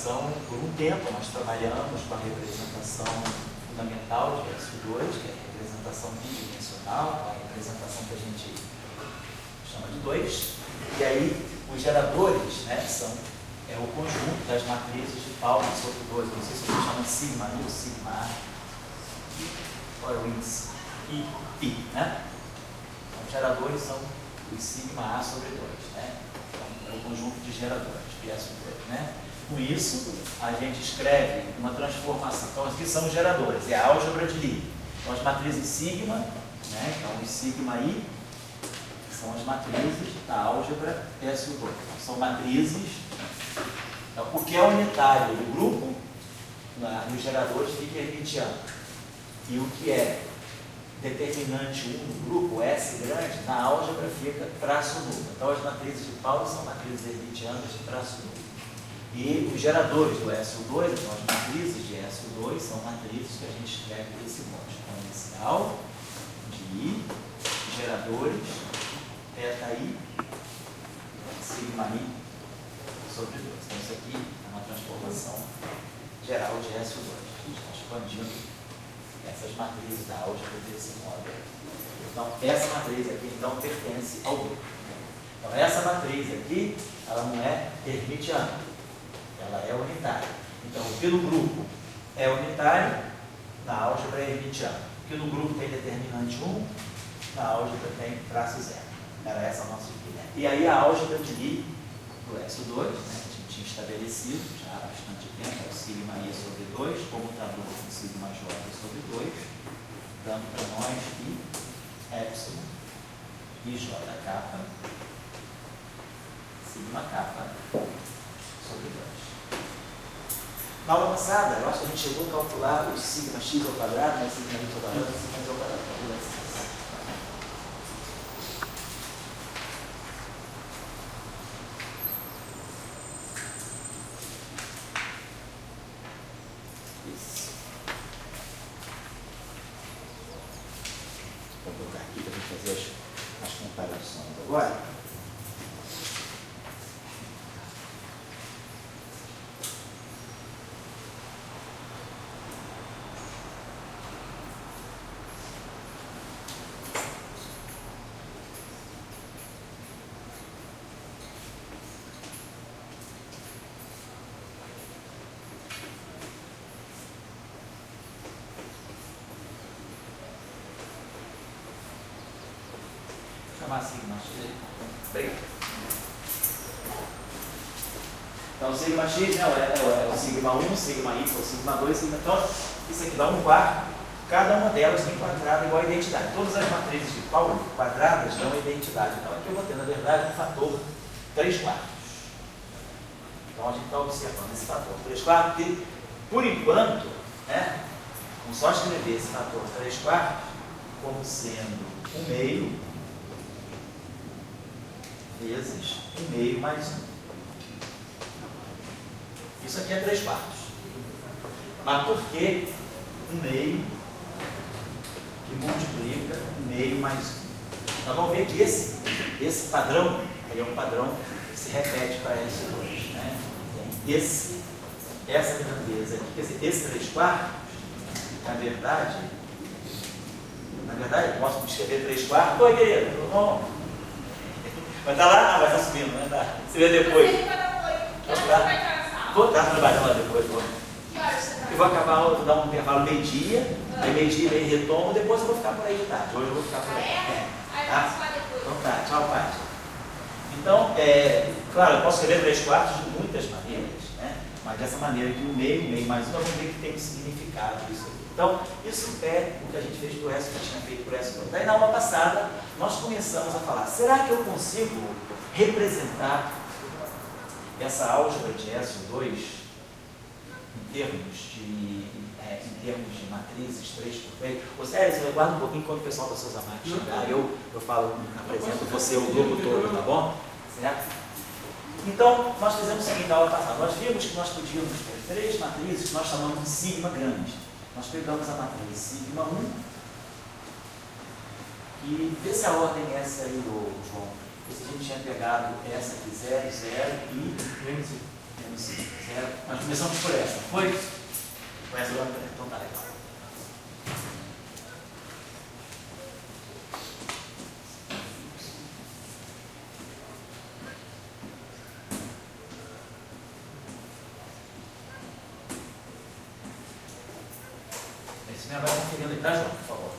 representação, por um tempo, nós trabalhamos com a representação fundamental de SU2, que é a representação bidimensional, a representação que a gente chama de 2, e aí os geradores, né, é o conjunto das matrizes de Pauli sobre 2, não sei se você chama de sigma I ou sigma A, ou é o índice I, Pi, né? Então, os geradores são os sigma A sobre 2, né? Então, é o conjunto de geradores, PSU2, né? Com isso, a gente escreve uma transformação. Então, aqui são os geradores, é a álgebra de Lie. Então, as matrizes sigma, né? Então, os sigma I, são as matrizes da álgebra PSU2. Então, são matrizes. Então, o que é unitário do grupo, nos geradores, fica hermitiano. E o que é determinante 1 do grupo, S grande, na álgebra fica traço nulo. Então, as matrizes de Pauli são matrizes hermitianas de traço nulo. E os geradores do SU2, então as matrizes de SU2, são matrizes que a gente escreve desse modo. Exponencial de I, geradores, θ I, sigma I sobre 2. Então, isso aqui é uma transformação geral de SU2. A gente está expandindo essas matrizes da álgebra desse modo. Então, essa matriz aqui, então, pertence ao grupo. Então, essa matriz aqui, ela não é hermitiana, ela é unitária. Então, o que no grupo é unitário, na álgebra é hermitiano. O que no grupo tem determinante 1, na álgebra tem traço 0. Era essa a nossa ideia. E aí, a álgebra de Lie do SU2, né, que a gente tinha estabelecido já há bastante tempo, é o sigma I sobre 2, comutador com sigma J sobre 2, dando para nós I, epsilon, IJ kappa, sigma kappa sobre 2. Na aula passada, eu acho que a gente chegou a calcular o sigma x ao quadrado, né, sigma y ao quadrado, sigma x ao quadrado. Vou colocar aqui para a gente fazer as comparações agora. Sigma x. Obrigado. Então, sigma x, né, é o sigma 1, sigma y, sigma 2, sigma... Então, isso aqui dá 1/4. Cada uma delas tem quadrado igual a identidade. Todas as matrizes de Pauli quadradas dão identidade. Então, aqui eu vou ter, na verdade, um fator 3/4. Então, a gente está observando esse fator 3/4, que, por enquanto, né, vamos só escrever esse fator 3/4 como sendo 1/2 vezes 1/2 mais 1. Isso aqui é 3/4. Mas por que 1/2 que multiplica 1/2 mais 1? Nós vamos ver que esse padrão, ele é um padrão que se repete para S2. Né? Essa grandeza aqui, quer dizer, esse 3/4, na verdade, eu posso escrever 3/4. Oi, querido, tudo bom? Vai estar lá? Ah, vai estar subindo, né? Tá. Você vê depois. Vou estar trabalhando lá depois. Eu vou acabar a aula, vou dar um intervalo meio-dia, aí meio-dia e retomo, depois eu vou ficar por aí de tarde. Hoje eu vou ficar por aí. Tá? Então tá, tchau, Paty. Então, claro, eu posso escrever 3/4 de muitas maneiras, né? Mas dessa maneira aqui, 1/2 mais 1, nós vamos ver que tem um significado isso aqui. Então, isso é o que a gente fez para o S, que tinha feito para o S2. Daí, na aula passada, nós começamos a falar, será que eu consigo representar essa álgebra de SU2 em termos de matrizes 3×3? Ou seja, você aguarda um pouquinho quando o pessoal da Souza Marques chegar, eu apresento você o grupo todo, tá bom? Certo? Então, nós fizemos o seguinte na aula passada. Nós vimos que nós podíamos ter 3 matrizes que nós chamamos de sigma grande. Nós pegamos a matriz sigma 1 e vê se a ordem é essa aí, João. Se a gente tinha pegado essa aqui 0, 0 e menos 0, mas Começamos por essa, foi? Começa agora? Então tá legal. Esse mesmo vai conferindo aí, tá, João? Por favor.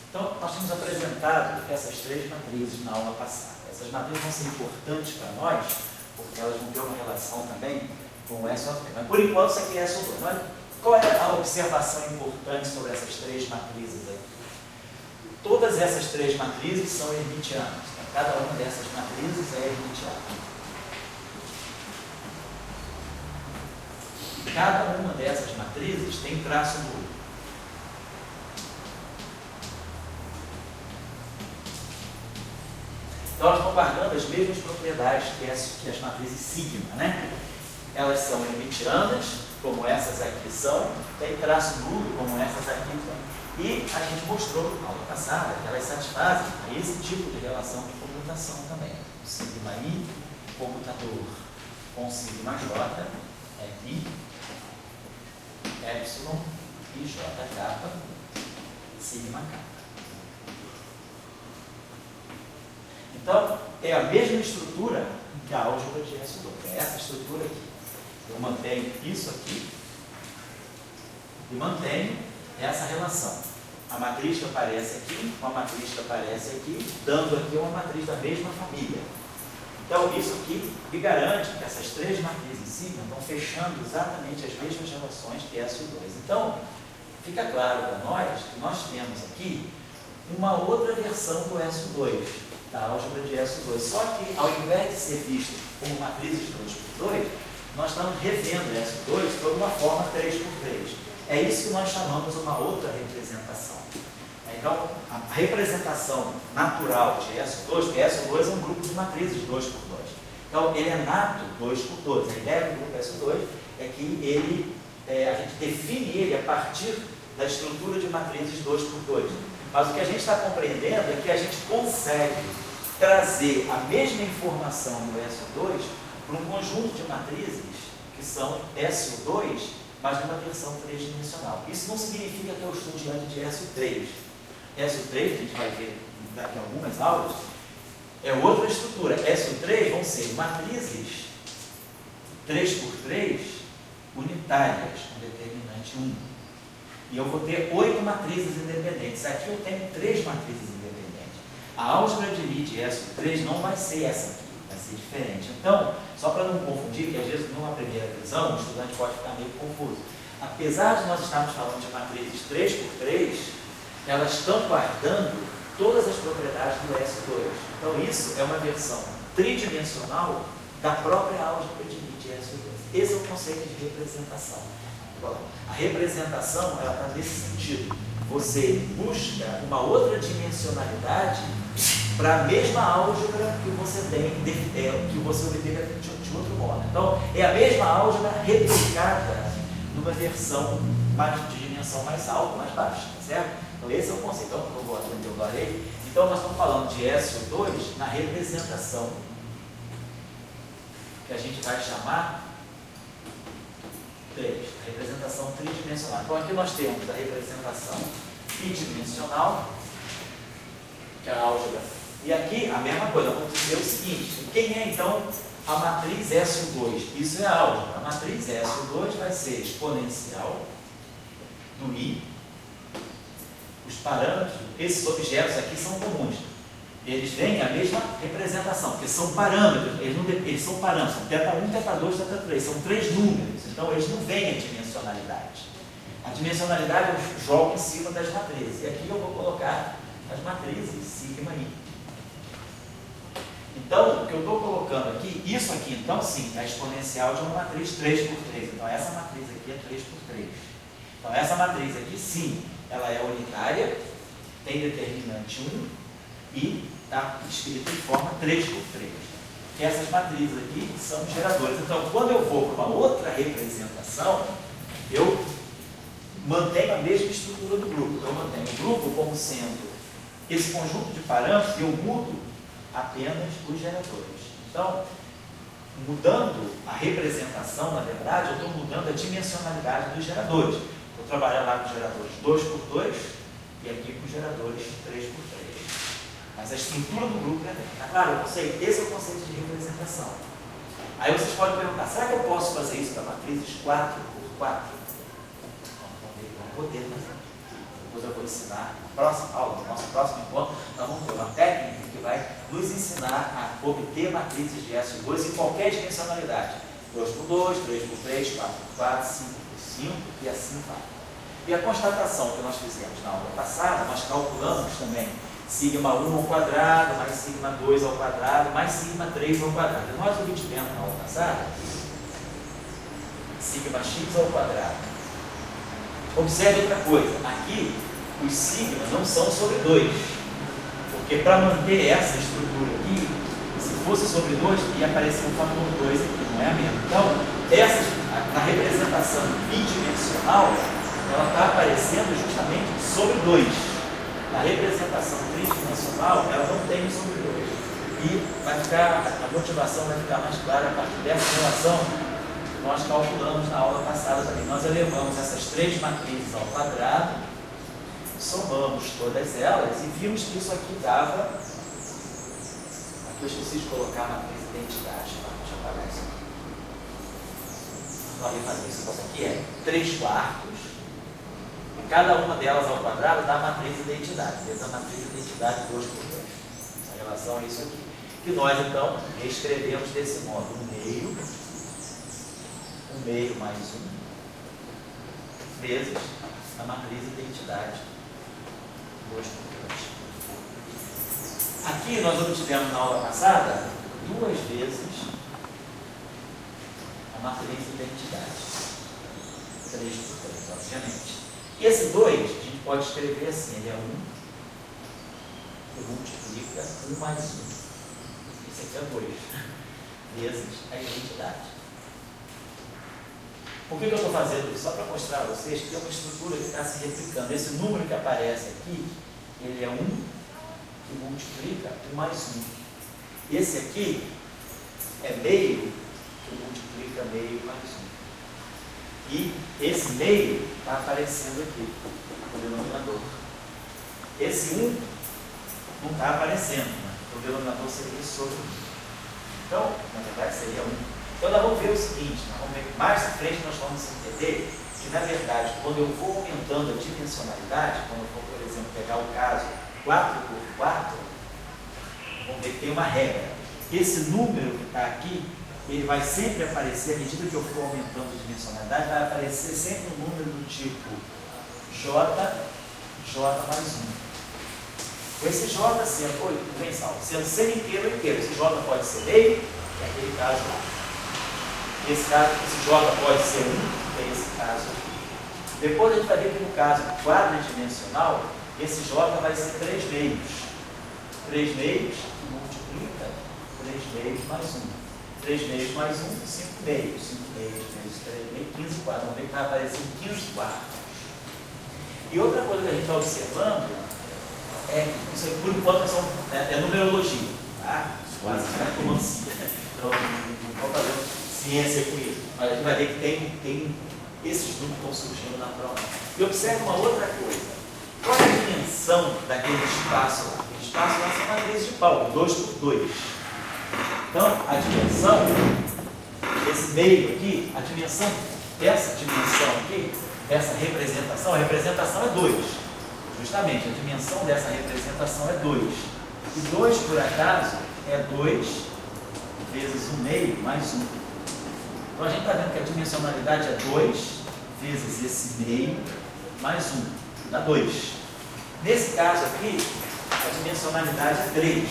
Então, nós tínhamos apresentado essas três matrizes na aula passada. Essas matrizes vão ser importantes para nós, porque elas vão ter uma relação também com o SO3. Mas, por enquanto, isso aqui é SO2. Mas qual é a observação importante sobre essas três matrizes aqui? Todas essas três matrizes são hermitianas. Tá? Cada uma dessas matrizes é hermitiana. E cada uma dessas matrizes tem traço nulo. Então, elas estão guardando as mesmas propriedades que as matrizes sigma, né? Elas são hermitianas, como essas aqui são, tem traço nulo, como essas aqui tem. E a gente mostrou na aula passada que elas satisfazem a esse tipo de relação de comutação também. O sigma I, comutador com sigma J, é I, epsilon e J kappa, sigma kappa. Então, é a mesma estrutura da álgebra de SO2. É essa estrutura aqui. Eu mantenho isso aqui e mantenho essa relação. A matriz que aparece aqui, uma matriz que aparece aqui, dando aqui uma matriz da mesma família. Então, isso aqui me garante que essas três matrizes sigma estão fechando exatamente as mesmas relações que SO2. Então, fica claro para nós que nós temos aqui uma outra versão do SO2. Da álgebra de SO2. Só que, ao invés de ser visto como matrizes 2x2, nós estamos revendo SO2 por uma forma 3x3. É isso que nós chamamos uma outra representação. Então, a representação natural de SO2, porque SO2 é um grupo de matrizes 2x2. Então, ele é nato 2x2. A ideia do grupo SO2 é que a gente define ele a partir da estrutura de matrizes 2x2. Mas o que a gente está compreendendo é que a gente consegue trazer a mesma informação do SO2 para um conjunto de matrizes que são SO2, mas numa versão tridimensional. Isso não significa que eu estou diante de SO3. SO3, a gente vai ver daqui a algumas aulas, é outra estrutura. SO3 vão ser matrizes 3x3 unitárias, com determinante 1. E eu vou ter 8 matrizes independentes. Aqui eu tenho 3 matrizes independentes. A álgebra de Lie de SO3 não vai ser essa aqui, vai ser diferente. Então, só para não confundir, que às vezes numa primeira visão o estudante pode ficar meio confuso. Apesar de nós estarmos falando de matrizes 3x3, elas estão guardando todas as propriedades do SO2. Então, isso é uma versão tridimensional da própria álgebra de Lie de SO2. Esse é o conceito de representação. A representação, ela está nesse sentido. Você busca uma outra dimensionalidade para a mesma álgebra que você tem, que você obteve de outro modo. Então, é a mesma álgebra replicada numa versão de dimensão mais alta, mais baixa, certo? Então, esse é o conceito. Então, eu vou aprender o Varei. Então, nós estamos falando de SO2 na representação, que a gente vai chamar 3, a representação tridimensional. Então, aqui nós temos a representação bidimensional, que é a álgebra. E aqui, a mesma coisa, vamos dizer o seguinte: quem é, então, a matriz SO2? Isso é a álgebra. A matriz SO2 vai ser exponencial do I. Os parâmetros, esses objetos aqui são comuns. Eles têm a mesma representação, porque são parâmetros, eles são parâmetros, são θ1, θ2, θ3, são 3 números, então eles não veem a dimensionalidade. A dimensionalidade eu jogo em cima das matrizes, e aqui eu vou colocar as matrizes sigma I. Então, o que eu estou colocando aqui, isso aqui, então, sim, é exponencial de uma matriz 3x3, então essa matriz aqui é 3x3. Então, essa matriz aqui, sim, ela é unitária, tem determinante 1, e está escrito em forma 3x3. Que essas matrizes aqui são geradores. Então, quando eu vou para uma outra representação, eu mantenho a mesma estrutura do grupo. Eu mantenho o grupo como sendo esse conjunto de parâmetros e eu mudo apenas os geradores. Então, mudando a representação, na verdade, eu estou mudando a dimensionalidade dos geradores. Vou trabalhar lá com geradores 2x2 e aqui com geradores 3x3. Mas a estrutura do grupo é a mesma. Claro, esse é o conceito de representação. Aí vocês podem perguntar, será que eu posso fazer isso para matrizes 4x4? Não vou poder fazer. Depois eu vou ensinar, na próxima aula, no nosso próximo encontro, nós vamos ter uma técnica que vai nos ensinar a obter matrizes de S2 em qualquer dimensionalidade. 2x2, 3x3, 4x4, 5x5 e assim vai. E a constatação que nós fizemos na aula passada, nós calculamos também sigma 1 ao quadrado, mais sigma 2 ao quadrado, mais sigma 3 ao quadrado. E nós obtivemos na aula passada sigma x ao quadrado. Observe outra coisa, aqui os sigmas não são sobre 2, porque para manter essa estrutura aqui, se fosse sobre 2, ia aparecer o fator 2 aqui, não é a mesma. Então, na representação bidimensional, ela está aparecendo justamente sobre 2. Na representação tridimensional, ela não tem sobre 2. E a motivação vai ficar mais clara a partir dessa relação que nós calculamos na aula passada também. Nós elevamos essas três matrizes ao quadrado, somamos todas elas e vimos que isso aqui dava. Aqui eu esqueci de colocar a matriz de identidade. Deixa eu apagar isso aqui. Nós vamos fazer isso. Isso aqui é 3/4. Cada uma delas ao quadrado dá a matriz de identidade. Essa é a matriz de identidade 2x2. Em relação a isso aqui. Que nós, então, reescrevemos desse modo. 1 meio mais 1 vezes a matriz de identidade 2x2. Aqui nós obtivemos na aula passada 2 vezes a matriz de identidade 3x3, obviamente. E esse 2, a gente pode escrever assim, ele é 1 que multiplica 1 mais 1. Esse aqui é 2 vezes a identidade. Por que eu estou fazendo isso? Só para mostrar a vocês que é uma estrutura que está se replicando. Esse número que aparece aqui, ele é 1 que multiplica 1 mais 1. Esse aqui é meio que multiplica meio mais 1. E esse meio está aparecendo aqui, no denominador. Esse 1 não está aparecendo, né? O denominador seria sobre 1. Então, na verdade, seria 1. Então, nós vamos ver o seguinte, mais à frente nós vamos entender que, na verdade, quando eu vou aumentando a dimensionalidade, quando eu for, por exemplo, pegar o caso 4x4, vamos ver que tem uma regra. Esse número que está aqui, ele vai sempre aparecer, à medida que eu for aumentando a dimensionalidade, vai aparecer sempre um número do tipo J mais 1. Esse J sendo sendo inteiro ou inteiro. Esse J pode ser meio, que é aquele caso lá. Esse J pode ser 1, que é esse caso aqui. Depois a gente vai ver que no caso quadridimensional, esse J vai ser 3 meios. 3 meios que multiplica 3 meios mais 1. 3 meios mais 1, 5 meios. 5 meios vezes 3 meios, 15 quartos. Vamos ver que está aparecendo 15 quartos. E outra coisa que a gente está observando é que isso aqui, por enquanto, é numerologia. Tá? Quase cartomancia. Então, não vou fazer ciência com isso. Mas a gente vai ver que tem esses números que estão surgindo na prova. E observe uma outra coisa. Qual é a dimensão daquele espaço lá? Aquele espaço lá são matrizes de Pauli, 2x2. Então, a dimensão desse meio aqui, a dimensão dessa dimensão aqui, essa representação, a representação é 2. Justamente, a dimensão dessa representação é 2. E 2, por acaso, é 2 vezes 1 meio mais 1. Então, a gente está vendo que a dimensionalidade é 2 vezes esse meio mais 1. Dá 2. Nesse caso aqui, a dimensionalidade é 3.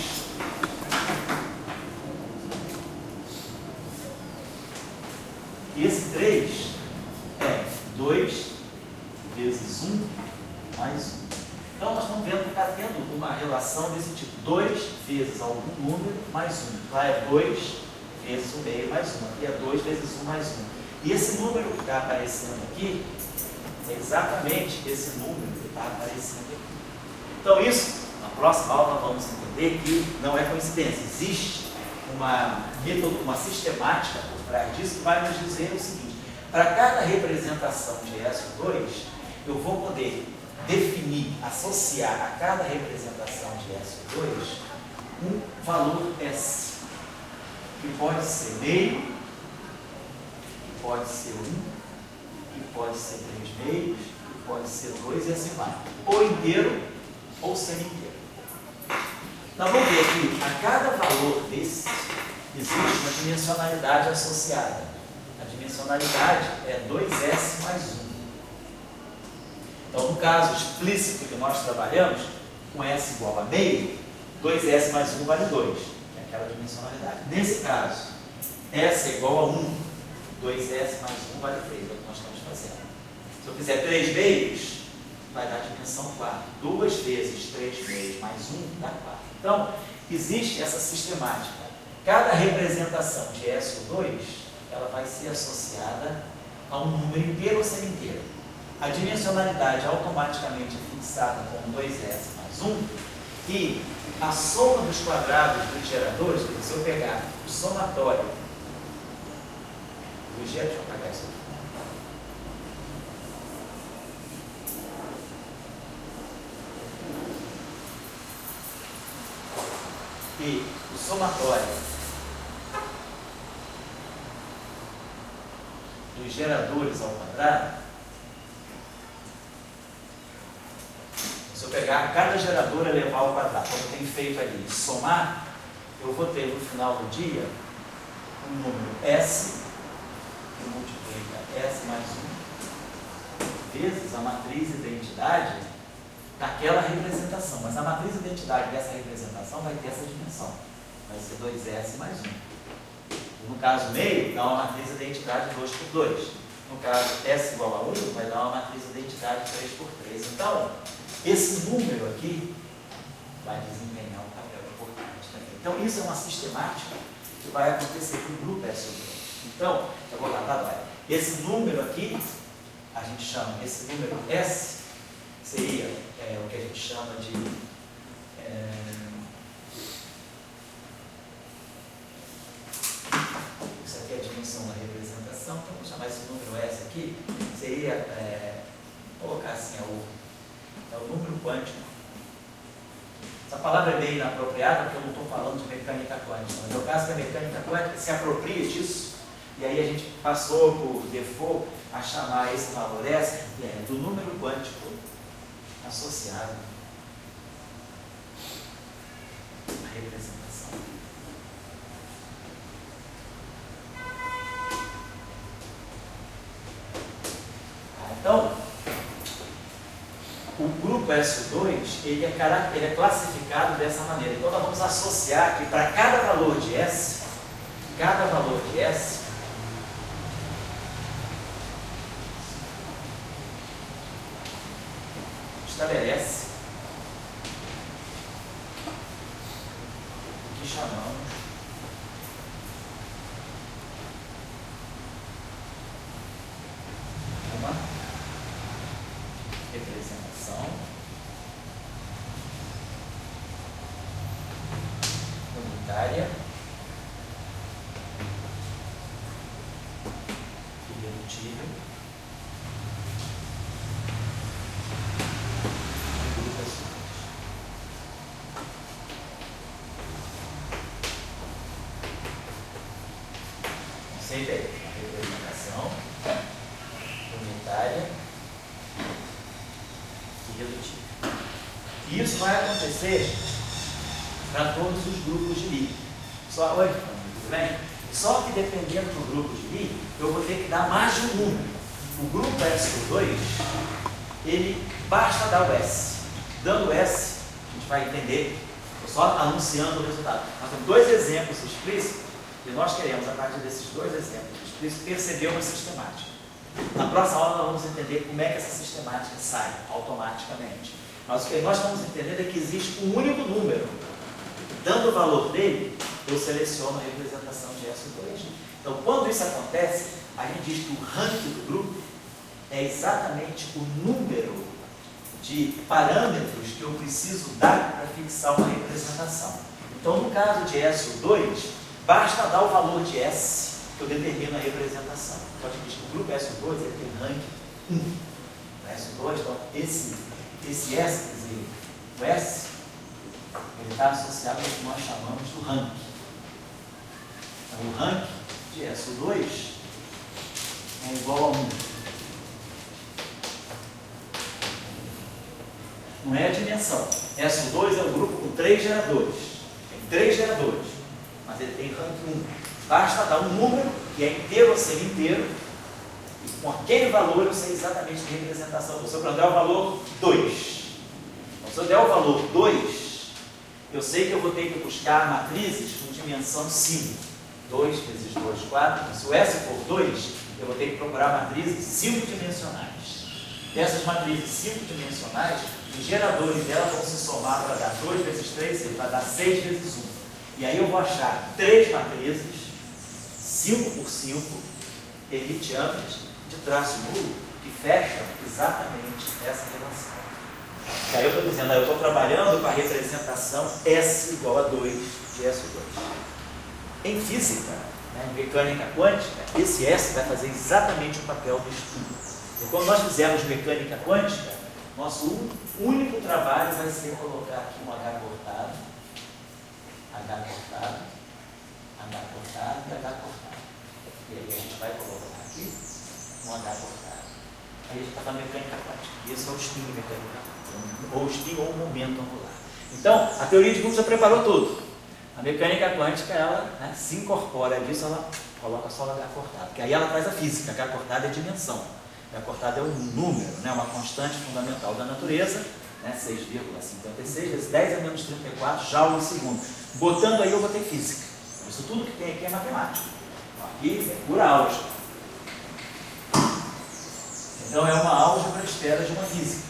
E esse 3 é 2 vezes 1 mais 1. Então, nós estamos vendo que está tendo uma relação desse tipo. 2 vezes algum número mais 1. Lá é 2 vezes o meio mais 1. Aqui é 2 vezes 1 mais 1. E esse número que está aparecendo aqui é exatamente esse número que está aparecendo aqui. Então isso, na próxima aula, vamos entender que não é coincidência. Existe uma sistemática por trás disso que vai nos dizer o seguinte: para cada representação de SO2, eu vou poder definir, associar a cada representação de SO2 um valor S, que pode ser meio, que pode ser 1, que pode ser 3 meios, que pode ser 2 e assim vai. Ou inteiro, ou semi-inteiro. Nós vamos ver que a cada valor desse existe uma dimensionalidade associada. A dimensionalidade é 2S mais 1. Então, no caso explícito que nós trabalhamos, com S igual a meio, 2S mais 1 vale 2, que é aquela dimensionalidade. Nesse caso, S é igual a 1, 2S mais 1 vale 3, é o que nós estamos fazendo. Se eu fizer 3 meios, vai dar a dimensão 4. 2 vezes 3 meios mais 1 dá 4. Então, existe essa sistemática. Cada representação de SO2, ela vai ser associada a um número inteiro ou semi-inteiro. A dimensionalidade é automaticamente fixada com 2S mais 1 e a soma dos quadrados dos geradores, se eu pegar o somatório dos geradores, deixa eu apagar isso aqui. E o somatório dos geradores ao quadrado, se eu pegar cada gerador elevar ao quadrado, como eu tenho feito ali, e somar, eu vou ter no final do dia um número S, que multiplica S mais 1, vezes a matriz identidade daquela representação. Mas a matriz identidade dessa representação vai ter essa dimensão. Vai ser 2S mais 1. No caso meio, dá uma matriz identidade 2 por 2. No caso S igual a 1, vai dar uma matriz identidade 3 por 3. Então, esse número aqui vai desempenhar um papel importante também. Então, isso é uma sistemática que vai acontecer com o grupo SO2. Então, eu vou tratar agora. Esse número aqui, a gente chama, esse número S, seria o que a gente chama de isso aqui é a dimensão da representação, então vamos chamar esse número S aqui, seria, vou colocar assim, é o número quântico. Essa palavra é meio inapropriada porque eu não estou falando de mecânica quântica, mas é o caso que a mecânica quântica se apropria disso, e aí a gente passou por default a chamar esse valor S do número quântico associado à representação. Então, o grupo SO2 ele é classificado dessa maneira. Então, nós vamos associar que para cada valor de S, estabelece o que chamamos uma representação unitária irredutível conceito é a representação unitária irredutível. E isso vai acontecer para todos os grupos de Lie. Oi, tudo bem? Só que dependendo do grupo de Lie, eu vou ter que dar mais de um número. O grupo SO2, ele basta dar o S. Dando S, a gente vai entender, estou só anunciando o resultado. Nós temos dois exemplos explícitos e nós queremos, a partir desses dois exemplos explícitos, perceber uma sistemática. Na próxima aula nós vamos entender como é que essa sistemática sai automaticamente. Mas o que nós vamos entender é que existe um único número. Dando o valor dele, eu seleciono a representação de S2. Então, quando isso acontece, a gente diz que o ranking do grupo é exatamente o número de parâmetros que eu preciso dar para fixar uma representação. Então, no caso de S2, basta dar o valor de S que eu determino a representação. Então, a gente diz que o grupo S2 ele tem ranking 1. O S2, então, esse S, quer dizer, o S, ele está associado ao que nós chamamos do ranking. Então, o ranking de S2 é igual a 1. Não é a dimensão. S2 é um grupo com 3 geradores. Tem 3 geradores, mas ele tem ranking 1. Basta dar um número, que é inteiro ou semi-inteiro, e com aquele valor eu sei exatamente que representação. Se eu der o valor 2, então, se eu der o valor 2, eu sei que eu vou ter que buscar matrizes com dimensão 5. 2 vezes 2, 4. Se o S for 2, eu vou ter que procurar matrizes 5-dimensionais. Essas matrizes 5-dimensionais, os geradores dela vão se somar para dar 2 vezes 3, ele vai dar 6 vezes 1. E aí eu vou achar 3 matrizes, 5 por 5, elitianas, de traço nulo, que fecham exatamente essa relação. E aí eu estou dizendo, eu estou trabalhando com a representação S igual a 2 de S2. Em física, em mecânica quântica, esse S vai fazer exatamente o papel do estudo. E quando nós fizermos mecânica quântica, nosso único trabalho vai ser colocar aqui um H cortado, H cortado, H cortado e H cortado. E aí a gente vai colocar aqui um H cortado. Aí a gente está falando mecânica quântica. Esse é o spin mecânica quântica, ou o spin ou o momento angular. Então, a teoria de grupos já preparou tudo. A mecânica quântica, ela se incorpora disso, ela coloca só o H cortado. Porque aí ela traz a física. H cortado é dimensão. H cortado é um número, uma constante fundamental da natureza, 6,56 vezes 10 a menos 34 joules por segundo. Botando aí eu vou ter física. Isso tudo que tem aqui é matemática. Aqui é pura álgebra. Então é uma álgebra à espera de uma física.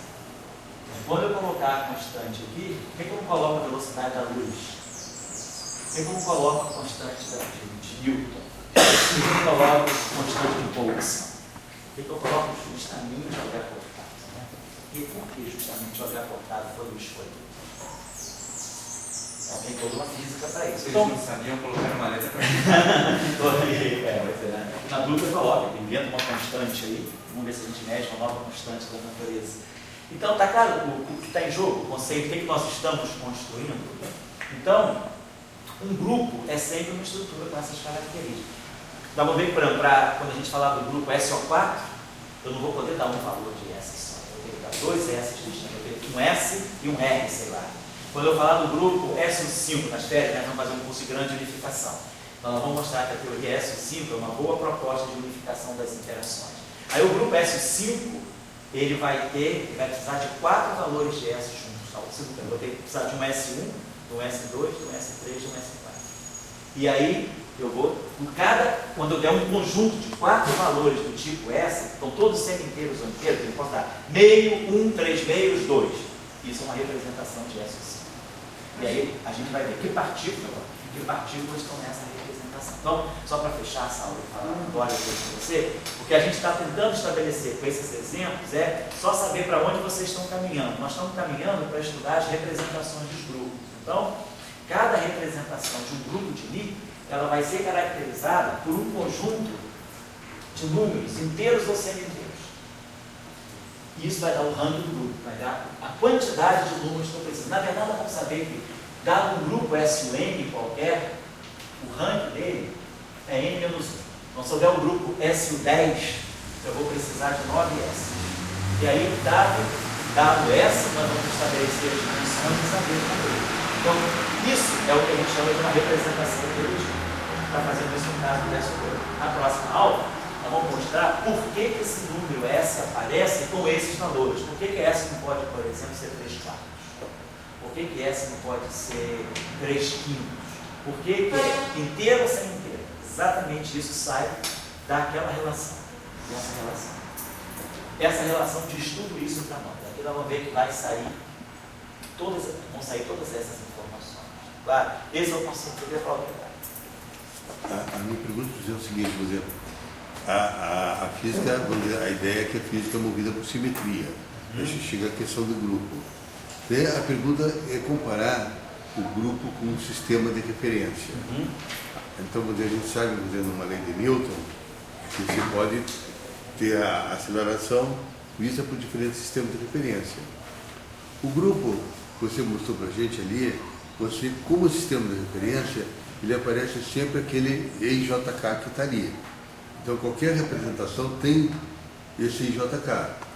Quando eu colocar a constante aqui, por que eu não coloco a velocidade da luz? Por que eu não coloco a constante de Newton? Por que eu não coloco a constante de Boltzmann? Por que eu coloco justamente o H cortado? E por que justamente o H cortado foi o escolhido? Então, tem toda uma física para isso. Vocês Então, não sabiam colocar uma letra para na dúvida coloca, inventa uma constante aí, vamos ver se a gente mede uma nova constante da natureza. Então, está claro o que está em jogo, o conceito, o que nós estamos construindo? Então, um grupo é sempre uma estrutura com essas características. Então, vamos ver que, quando a gente falar do grupo SO4, eu não vou poder dar um valor de S só, eu tenho que dar 2 S distintos, eu tenho um S e um R, sei lá. Quando eu falar do grupo SO5 nas férias, nós vamos fazer um curso de grande unificação. Então, nós vamos mostrar que a teoria SO5 é uma boa proposta de unificação das interações. Aí o grupo SO5, ele vai precisar de 4 valores de S juntos. Eu vou ter que precisar de um S1, de um S2, de um S3, de um S4. E aí, eu vou, quando eu der um conjunto de 4 valores do tipo S, estão todos semi-inteiros ou inteiros, eu posso dar meio, 1, 3 meios, 2. Isso é uma representação de SO5. E aí, a gente vai ver que partículas estão nessa representação. Então, só para fechar essa aula e falar agora com você, o que a gente está tentando estabelecer com esses exemplos é só saber para onde vocês estão caminhando. Nós estamos caminhando para estudar as representações dos grupos. Então, cada representação de um grupo de Lie, ela vai ser caracterizada por um conjunto de números inteiros ou semi-inteiros. E isso vai dar o ranking do grupo, vai dar a quantidade de números que eu preciso. Na verdade, nós vamos saber que, dado um grupo SUN qualquer, o ranking dele é N-1. Então, se eu der um grupo SU10, eu vou precisar de 9S. E aí, dado S, nós vamos estabelecer as dimensões e saber o número. Então, isso é o que a gente chama de uma representação teológica. Está fazendo isso no caso do S2. Na próxima aula, nós vamos mostrar por que esse número S aparece com esses valores. Por que S não pode, por exemplo, ser 3 quartos? Por que S não pode ser 3 quintos? Por que inteiro ou sem inteiro? Exatamente isso sai daquela relação. Dessa relação. Essa relação diz tudo isso para nós. Aqui nós vamos ver que vão sair todas essas informações. Claro, esse é o conceito de probabilidade. A minha pergunta é o seguinte, por exemplo, a física, vamos dizer, a ideia é que a física é movida por simetria. A gente chega à questão do grupo. Daí a pergunta é comparar o grupo com um sistema de referência. Então, vamos dizer, a gente sabe, vamos dizer, numa lei de Newton, que você pode ter a aceleração vista por diferentes sistemas de referência. O grupo que você mostrou para a gente ali, você, como sistema de referência, ele aparece sempre aquele EIJK que está ali. Então, qualquer representação tem esse EIJK.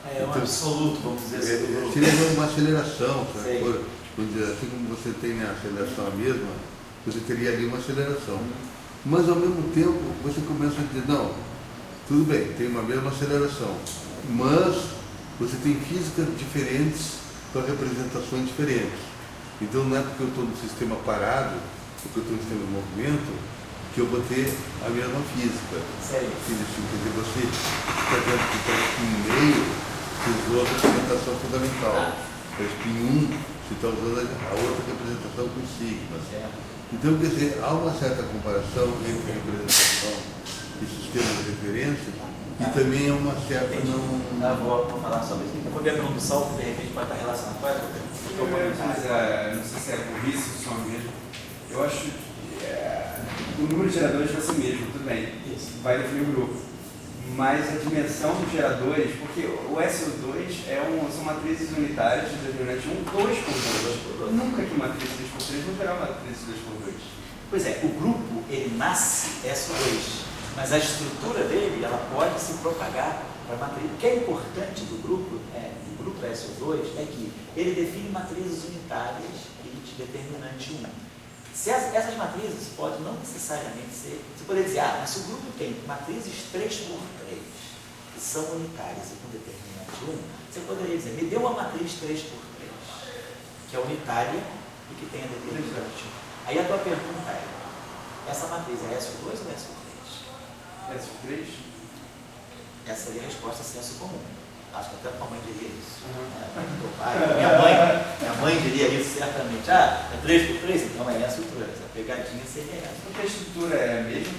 É um absoluto, vamos dizer assim. Seria uma aceleração, vamos dizer, assim como você tem na aceleração a mesma, você teria ali uma aceleração. Mas, ao mesmo tempo, você começa a dizer, não, tudo bem, tem uma mesma aceleração, mas você tem físicas diferentes para representações diferentes. Então, não é porque eu estou no sistema parado, porque eu estou no sistema de movimento, que eu vou ter a mesma física. Sério? Quer você está dentro do espinho meio, você usou a representação fundamental. O espinho 1, você está usando a outra representação com sigmas. Então, quer dizer, há uma certa comparação entre a representação e sistema de referência e também há uma certa Vou falar sobre isso. Eu vou ver a pergunta do Saulo, que de repente pode estar relacionada com ela. Não sei se é burrice ou só mesmo. Eu acho que o número de geradores vai ser mesmo, tudo bem. Isso. Vai definir o grupo. Mas a dimensão dos geradores, porque o SO2 são matrizes unitárias de determinante 1, 2 por 2. Nunca que matriz 3 por 3 não terá matriz 2 por 2. Pois é, o grupo, ele nasce SO2, mas a estrutura dele, ela pode se propagar para a matriz. O que é importante do grupo SO2 é que ele define matrizes unitárias e de determinante 1. Essas matrizes podem não necessariamente ser... Você poderia dizer, mas se o grupo tem matrizes 3 por 3, que são unitárias e com determinante 1, você poderia dizer, me dê uma matriz 3 por 3, que é unitária e que tenha determinante 1. Aí a tua pergunta é, essa matriz é SO2 ou SO3? SO3? Essa seria a resposta senso comum. Acho que até a tua mãe diria isso. Minha mãe diria isso certamente. É 3 por 3, então é essa estrutura. A pegadinha seria essa. Porque a estrutura é a mesma,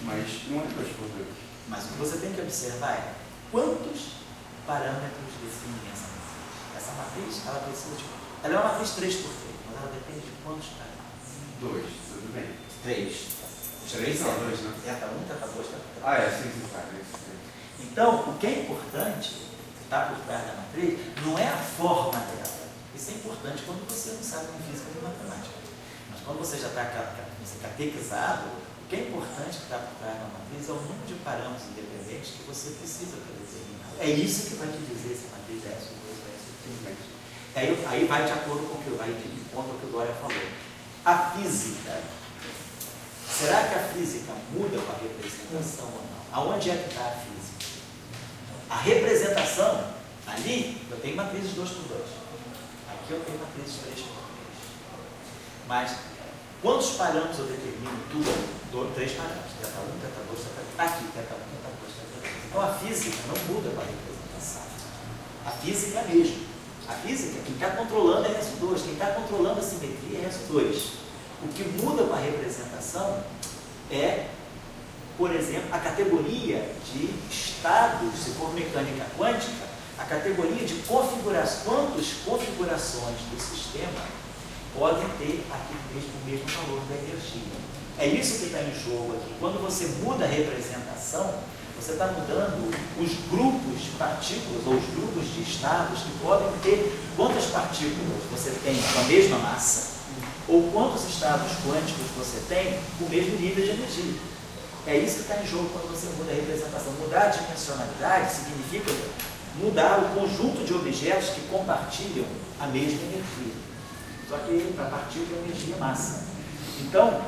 mas não é 2 por 2. Mas o que você tem que observar é quantos parâmetros definem essa matriz. Essa matriz, ela precisa de... Ela é uma matriz 3 por 3, mas ela depende de quantos parâmetros? 2, tudo bem. 3. 3 não, 2, né? Teta 1, teta 2, teta 3. Sim, tá. Então, o que é importante, que está por trás da matriz, não é a forma dela. Isso é importante quando você não sabe de física e matemática. Mas quando você já está catequizado, o que é importante que está por trás da matriz é o número de parâmetros independentes que você precisa para determinar. É isso que vai te dizer se a matriz é SO2 ou SO3. Aí vai de acordo com o que o Dória falou. A física, será que a física muda com a representação ou não? Aonde é que está a física? A representação, ali, eu tenho matrizes 2 por 2. Aqui eu tenho matrizes 3 por 3. Mas, quantos parâmetros eu determino? 3 parâmetros. Teta 1, teta 2, teta 3. Aqui, teta 1, teta 2, teta 3. Então, a física não muda com a representação. A física é a mesma. A física, quem está controlando é SO2. Quem está controlando a simetria é SO2. O que muda com a representação é, por exemplo, a categoria de estados, se for mecânica quântica, a categoria de configurações, quantas configurações do sistema podem ter aqui o mesmo valor da energia. É isso que está em jogo aqui. Quando você muda a representação, você está mudando os grupos de partículas ou os grupos de estados que podem ter quantas partículas você tem com a mesma massa ou quantos estados quânticos você tem com o mesmo nível de energia. É isso que está em jogo quando você muda a representação. Mudar a dimensionalidade significa mudar o conjunto de objetos que compartilham a mesma energia. Só que para partícula a energia é massa. Então,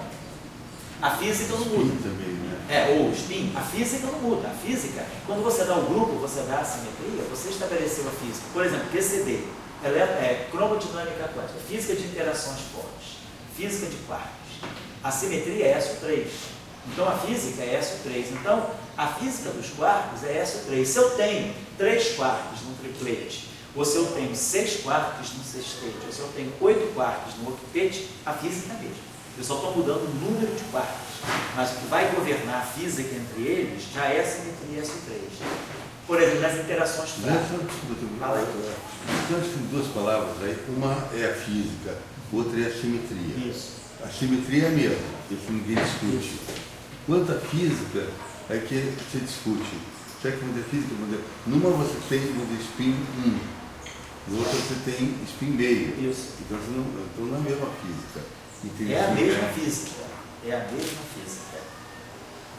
a física não muda. Ou o spin, a física não muda. A física, quando você dá um grupo, você dá a simetria, você estabeleceu a física. Por exemplo, QCD, ela é cromodinâmica quântica, física de interações fortes, física de quartos. A simetria é SO3. Então, a física é SO3. Então, a física dos quartos é SO3. Se eu tenho 3 quartos num triplete, ou se eu tenho 6 quartos no sextete, ou se eu tenho 8 quartos no octete, a física é a mesma. Eu só estou mudando o número de quartos. Mas o que vai governar a física entre eles já é a simetria SO3. Por exemplo, nas interações práticas. Nós temos duas palavras aí. Uma é a física, outra é a simetria. Isso. A simetria é a mesma, isso ninguém discute. Quanto à física, é que se discute. Será que é física? Numa você tem o spin 1, no outro você tem spin meio. Isso. Então não é a mesma física. É a mesma física. É a mesma física.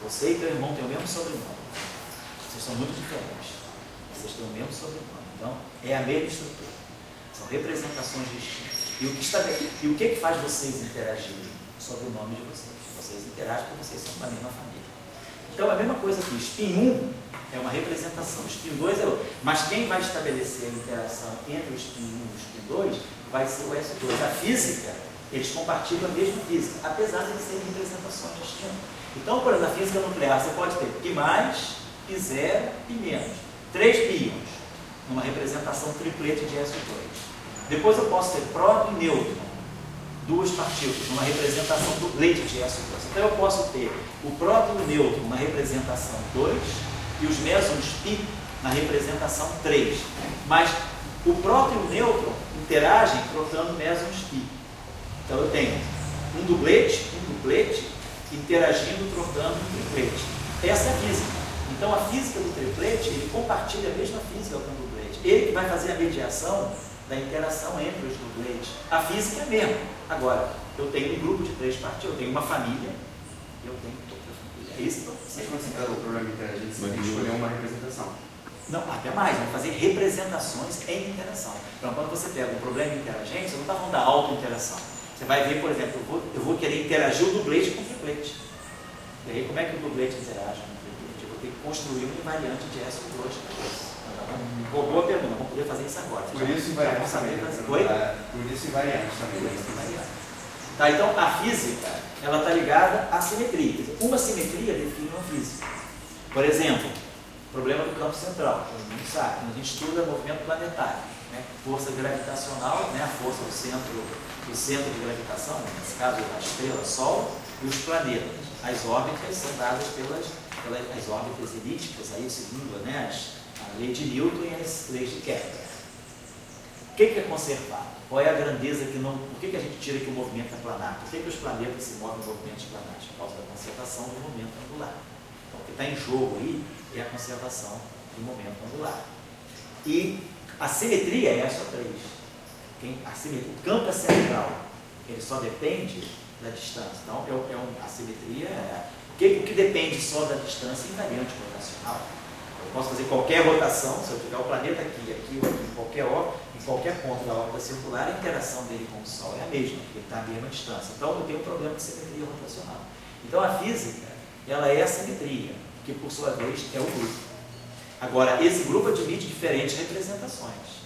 Você e teu irmão têm o mesmo sobrenome. Vocês são muito diferentes. Vocês têm o mesmo sobrenome. Então, é a mesma estrutura. São representações distintas. E o que faz vocês interagirem? Sobre o nome de vocês. Vocês interagem porque vocês são da mesma família. Então, a mesma coisa aqui. Spin 1 é uma representação. Spin 2 é outro. Mas quem vai estabelecer a interação entre o spin 1 e o spin 2 vai ser o S2. A física, eles compartilham a mesma física, apesar de eles serem representações distintas. Então, por exemplo, na física nuclear, você pode ter π+, π0 e menos. 3 π, numa representação triplete de SO2. Depois eu posso ter próton e nêutron, duas partículas, numa representação duplete de SO2. Então eu posso ter o próton e o nêutron na representação 2 e os mesons π na representação 3. Mas o próton e o nêutron interagem trocando mesons π. Então eu tenho um duplete interagindo, trocando um triplete. Essa é a física. Então a física do triplete, ele compartilha a mesma física com o duplete. Ele que vai fazer a mediação da interação entre os dupletes. A física é a mesma. Agora, eu tenho um grupo de 3 partículas, eu tenho uma família, eu tenho outra família. É isso que eu Mas quando você trata o problema interagente, você tem que escolher uma representação. Não, até mais, vamos fazer representações em interação. Então, quando você pega um problema interagente, você não está falando da auto-interação. Você vai ver, por exemplo, eu vou querer interagir o duplete com o triplete. E aí, como é que o duplete interage com o triplete? Eu vou ter que construir uma invariante de SO2. Boa pergunta, vamos poder fazer isso agora. Por isso invariante também. Por isso invariante também. Tá, então, a física, ela está ligada à simetria. Uma simetria define uma física. Por exemplo, o problema do campo central. Todo mundo sabe, quando a gente estuda movimento planetário, né? Força gravitacional, né? A força do centro de gravitação, nesse caso a estrela, Sol, e os planetas. As órbitas são dadas pelas as órbitas elípticas, aí segundo, né, a lei de Newton e as leis de Kepler. O que é conservado? Qual é a grandeza que não... Por que a gente tira que o movimento é planar? Por que os planetas se movem em movimentos planares? Por causa da conservação do momento angular. Então, o que está em jogo aí é a conservação do momento angular. E a simetria é essa 3. O campo é central. Ele só depende da distância. Então, a simetria é... O que depende só da distância é invariante rotacional. Eu posso fazer qualquer rotação, se eu tiver o planeta aqui, aqui ou aqui, em qualquer ponto da órbita circular, a interação dele com o Sol é a mesma, porque ele está à mesma distância. Então, eu tenho um problema de simetria rotacional. Então, a física, ela é a simetria, que por sua vez é o grupo. Agora, esse grupo admite diferentes representações.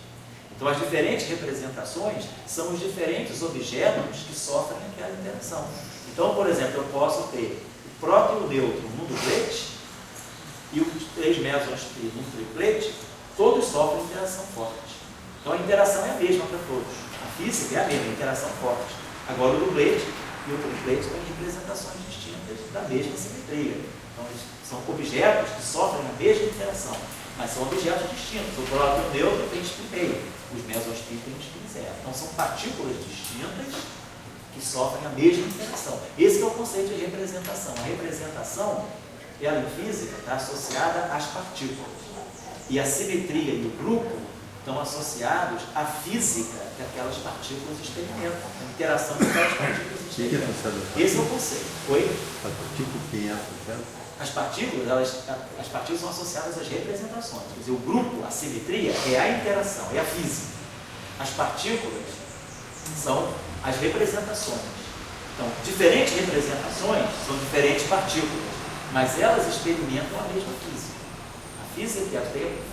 Então, as diferentes representações são os diferentes objetos que sofrem aquela interação. Então, por exemplo, eu posso ter o próton e o nêutron num duplete e os 3 mesons num triplete, todos sofrem interação forte. Então, a interação é a mesma para todos. A física é a mesma, a interação forte. Agora, o duplete e o triplete têm representações distintas da mesma simetria. Então, eles são objetos que sofrem a mesma interação, mas são objetos distintos. O próton e o nêutron têm spin meio, os mesons têm spin zero. Então, são partículas distintas que sofrem a mesma interação. Esse é o conceito de representação. A representação, ela em física, está associada às partículas. E a simetria e o grupo estão associados à física que aquelas partículas experimentam, a interação que aquelas partículas experimentam. Esse é o conceito. Oi? A partícula quem é associada? As partículas são associadas às representações. Quer dizer, o grupo, a simetria, é a interação, é a física. As partículas são as representações. Então, diferentes representações são diferentes partículas, mas elas experimentam a mesma física. A física é a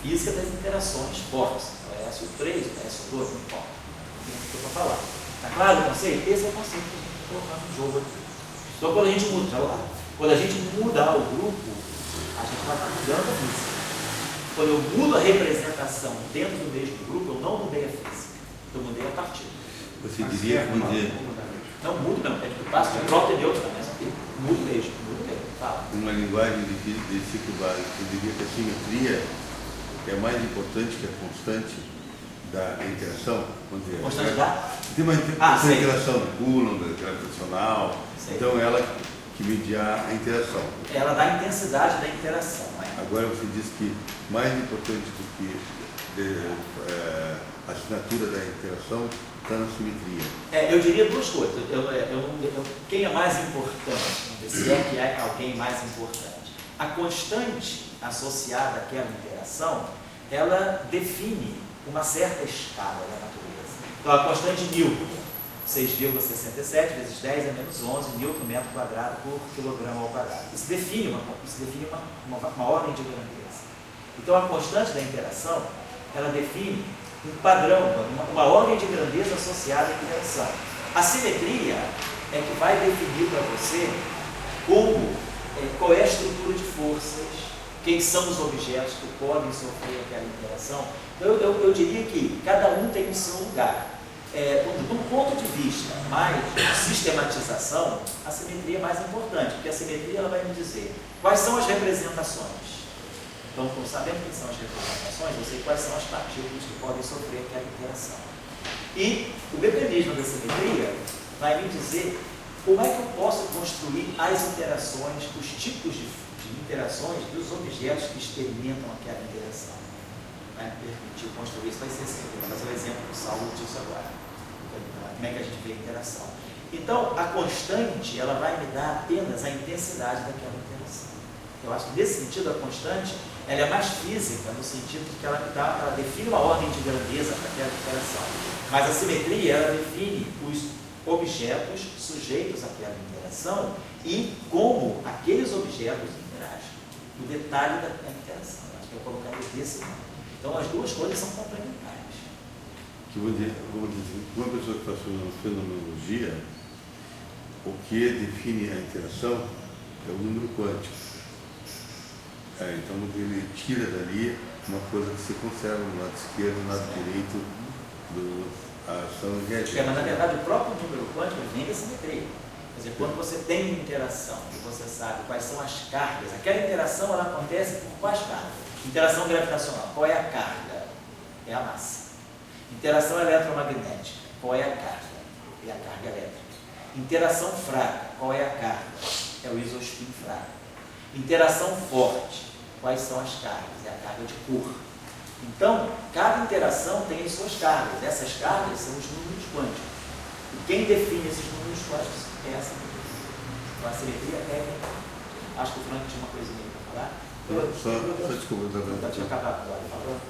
física das interações fortes. É SO3, é SO2, não importa. Tem que para falar. Está claro o conceito? Esse é o conceito que a gente está colocando no jogo aqui. Então, quando a gente mudar o grupo, a gente vai estar mudando a física. Quando eu mudo a representação dentro do mesmo grupo, eu não mudei a física. Eu mudei a partícula. Você diria que não muda, não. É que eu passo de próton e nêutron, mas aqui. Mudo mesmo, fala. Numa linguagem de ciclo básico, eu diria que a simetria é mais importante que a constante da interação. Constante da? Tem uma interação de Coulomb, gravitacional, então ela que media a interação. Ela dá a intensidade da interação. Né? Agora você diz que mais importante do que a assinatura da interação está na simetria. Eu diria duas coisas. Quem é mais importante? Se é que há alguém mais importante. A constante associada àquela interação, ela define uma certa escala da natureza. Então, a constante de Newton, 6,67 vezes 10 é menos 11 Newton metro quadrado por quilograma ao quadrado. Isso define uma ordem de grandeza. Então, a constante da interação, ela define um padrão, uma ordem de grandeza associada à interação. A simetria é que vai definir para você qual é a estrutura de forças, quem são os objetos que podem sofrer aquela interação. Então, eu diria que cada um tem o seu lugar. Do ponto de vista mais de sistematização, a simetria é mais importante, porque a simetria ela vai me dizer quais são as representações. Então, sabendo o que são as representações, eu sei quais são as partículas que podem sofrer aquela interação. E o mecanismo da simetria vai me dizer como é que eu posso construir as interações, os tipos de interações dos objetos que experimentam aquela interação. Vai me permitir construir isso, vai ser assim. Vou fazer o exemplo do Saulo disso agora. Como é que a gente vê a interação. Então, a constante, ela vai me dar apenas a intensidade daquela interação. Eu acho que, nesse sentido, a constante, ela é mais física, no sentido de que ela define uma ordem de grandeza para aquela interação. Mas a simetria, ela define os objetos sujeitos àquela interação e como aqueles objetos interagem. O detalhe da interação. Eu acho que eu colocaria desse modo. Então, as duas coisas são complementares. Vamos dizer, uma pessoa que faz fenomenologia, o que define a interação é o número quântico. Então, ele tira dali uma coisa que se conserva no lado esquerdo, no lado direito da ação energética. Mas, na verdade, o próprio número quântico vem da simetria. Quer dizer, quando você tem uma interação e você sabe quais são as cargas, aquela interação ela acontece por quais cargas? Interação gravitacional, qual é a carga? É a massa. Interação eletromagnética, qual é a carga? É a carga elétrica. Interação fraca, qual é a carga? É o isospin fraco. Interação forte, quais são as cargas? É a carga de cor. Então, cada interação tem as suas cargas. Essas cargas são os números quânticos. E quem define esses números quânticos é a simetria. Então, a simetria é... Acho que o Frank tinha uma coisinha para falar. Só desculpa, eu tinha acabado agora, falou?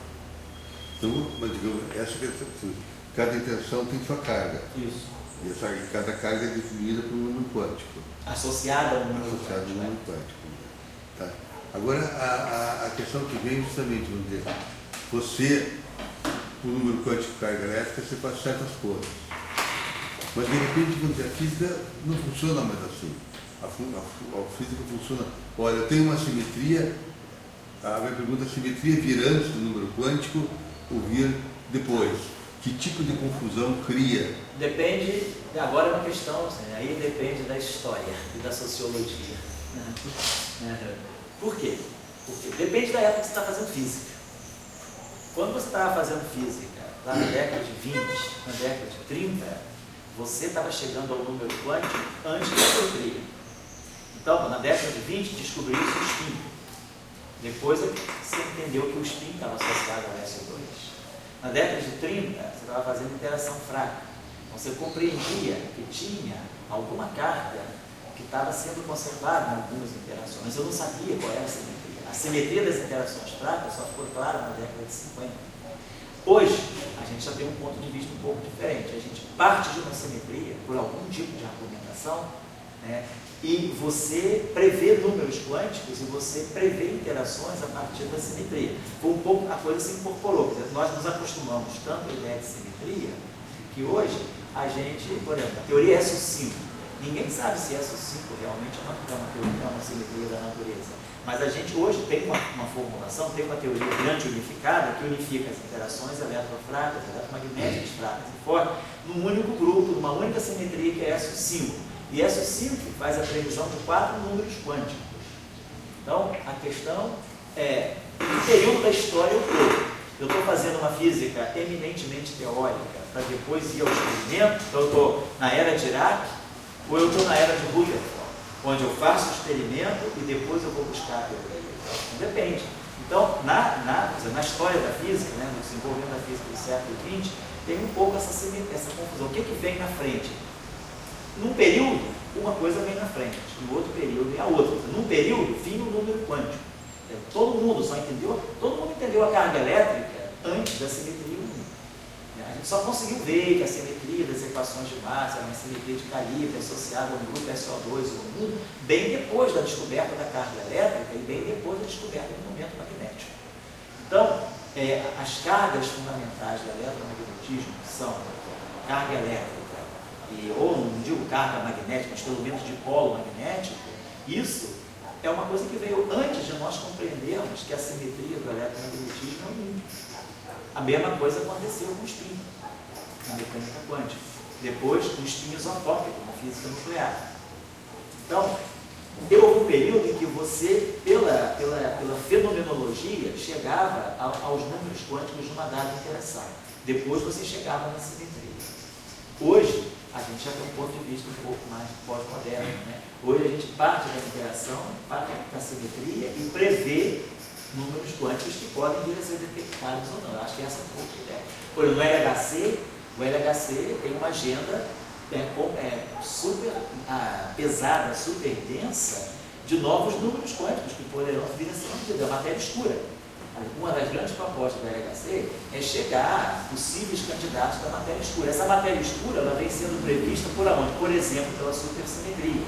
Então, mas digamos, essa questão, cada interação tem sua carga. Isso. E cada carga é definida por um número quântico. Associada ao número Associado quântico. ao número quântico. Tá. Agora, a questão que vem justamente, vamos dizer, você, o número quântico carga elétrica, você faz certas coisas. Mas, de repente, vamos dizer, a física não funciona mais assim. A física funciona, olha, eu tenho uma simetria, a minha pergunta é a simetria vir antes do número quântico ou vir depois? Que tipo de confusão cria? Depende, agora é uma questão, assim, aí depende da história e da sociologia. Por quê? Porque depende da época que você está fazendo física. Quando você estava fazendo física, lá na década de 20, na década de 30, você estava chegando ao número quântico antes da simetria. Então, na década de 20, descobriu-se o spin. Depois você entendeu que o spin estava associado ao SO2. Na década de 30, você estava fazendo interação fraca. Então, você compreendia que tinha alguma carga que estava sendo conservada em algumas interações. Mas eu não sabia qual era a simetria. A simetria das interações fracas só ficou clara na década de 50. Hoje, a gente já tem um ponto de vista um pouco diferente. A gente parte de uma simetria por algum tipo de argumentação, né? E você prevê números quânticos e você prevê interações a partir da simetria. Foi um pouco, a coisa se incorporou. Nós nos acostumamos tanto à ideia de simetria que hoje a gente, por exemplo, a teoria SO5, ninguém sabe se SO5 realmente é uma simetria da natureza. Mas a gente hoje tem uma formulação, tem uma teoria grande unificada que unifica as interações eletrofracas, eletromagnéticas fracas e fortes num único grupo, numa única simetria que é SO5. E SO5 faz a previsão de 4 números quânticos. Então, a questão é, o período da história eu estou. Eu estou fazendo uma física eminentemente teórica para depois ir ao experimento. Então, eu estou na era de Dirac ou eu estou na era de Rutherford, onde eu faço o experimento e depois eu vou buscar a teoria. Então, depende. Então, na história da física, né, no desenvolvimento da física do século XX, tem um pouco essa confusão. O que vem na frente? Num período, uma coisa vem na frente, no outro período vem a outra. Num período, vinha o número quântico. Todo mundo entendeu a carga elétrica antes da simetria 1. A gente só conseguiu ver que a simetria das equações de massa era uma simetria de calibre associada a um grupo SO2 ou 1, bem depois da descoberta da carga elétrica e bem depois da descoberta do momento magnético. Então, as cargas fundamentais do eletromagnetismo são carga elétrica, ou não digo carga magnética, mas pelo menos de polo magnético. Isso é uma coisa que veio antes de nós compreendermos que a simetria do eletromagnetismo é um. A mesma coisa aconteceu com o spin, na mecânica quântica. Depois, o spin isotópico, na física nuclear. Então, houve um período em que você, pela fenomenologia, chegava aos números quânticos de uma dada interação. Depois você chegava na simetria. Hoje, a gente já tem um ponto de vista um pouco mais pós-moderno, né? Hoje a gente parte da interação, parte da simetria e prevê números quânticos que podem vir a ser detectados ou não. Eu acho que essa é um pouco a ideia. Por exemplo, o LHC tem uma agenda super pesada, super densa, de novos números quânticos que poderão vir a ser medidos. A matéria escura. Uma das grandes propostas da LHC é chegar a possíveis candidatos da matéria escura. Essa matéria escura ela vem sendo prevista por onde? Por exemplo, pela supersimetria.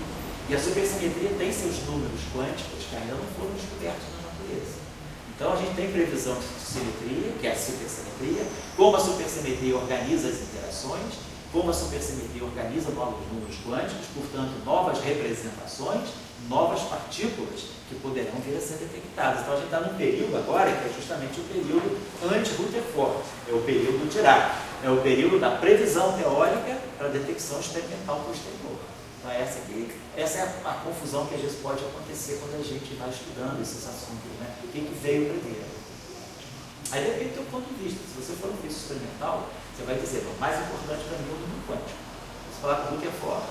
E a supersimetria tem seus números quânticos que ainda não foram descobertos na natureza. Então, a gente tem previsão de simetria, que é a supersimetria, como a supersimetria organiza as interações, como a supersimetria organiza novos números quânticos, portanto, novas representações, novas partículas que poderão vir a ser detectadas. Então, a gente está num período agora que é justamente o período anti-Rutherford, é o período de Dirac, é o período da previsão teórica para a detecção experimental posterior. Então, essa é a confusão que às vezes pode acontecer quando a gente vai estudando esses assuntos, né? O que veio primeiro? Aí depende do teu ponto de vista. Se você for um físico experimental, você vai dizer, o mais importante para mim é o número quântico. Se falar com o Rutherford,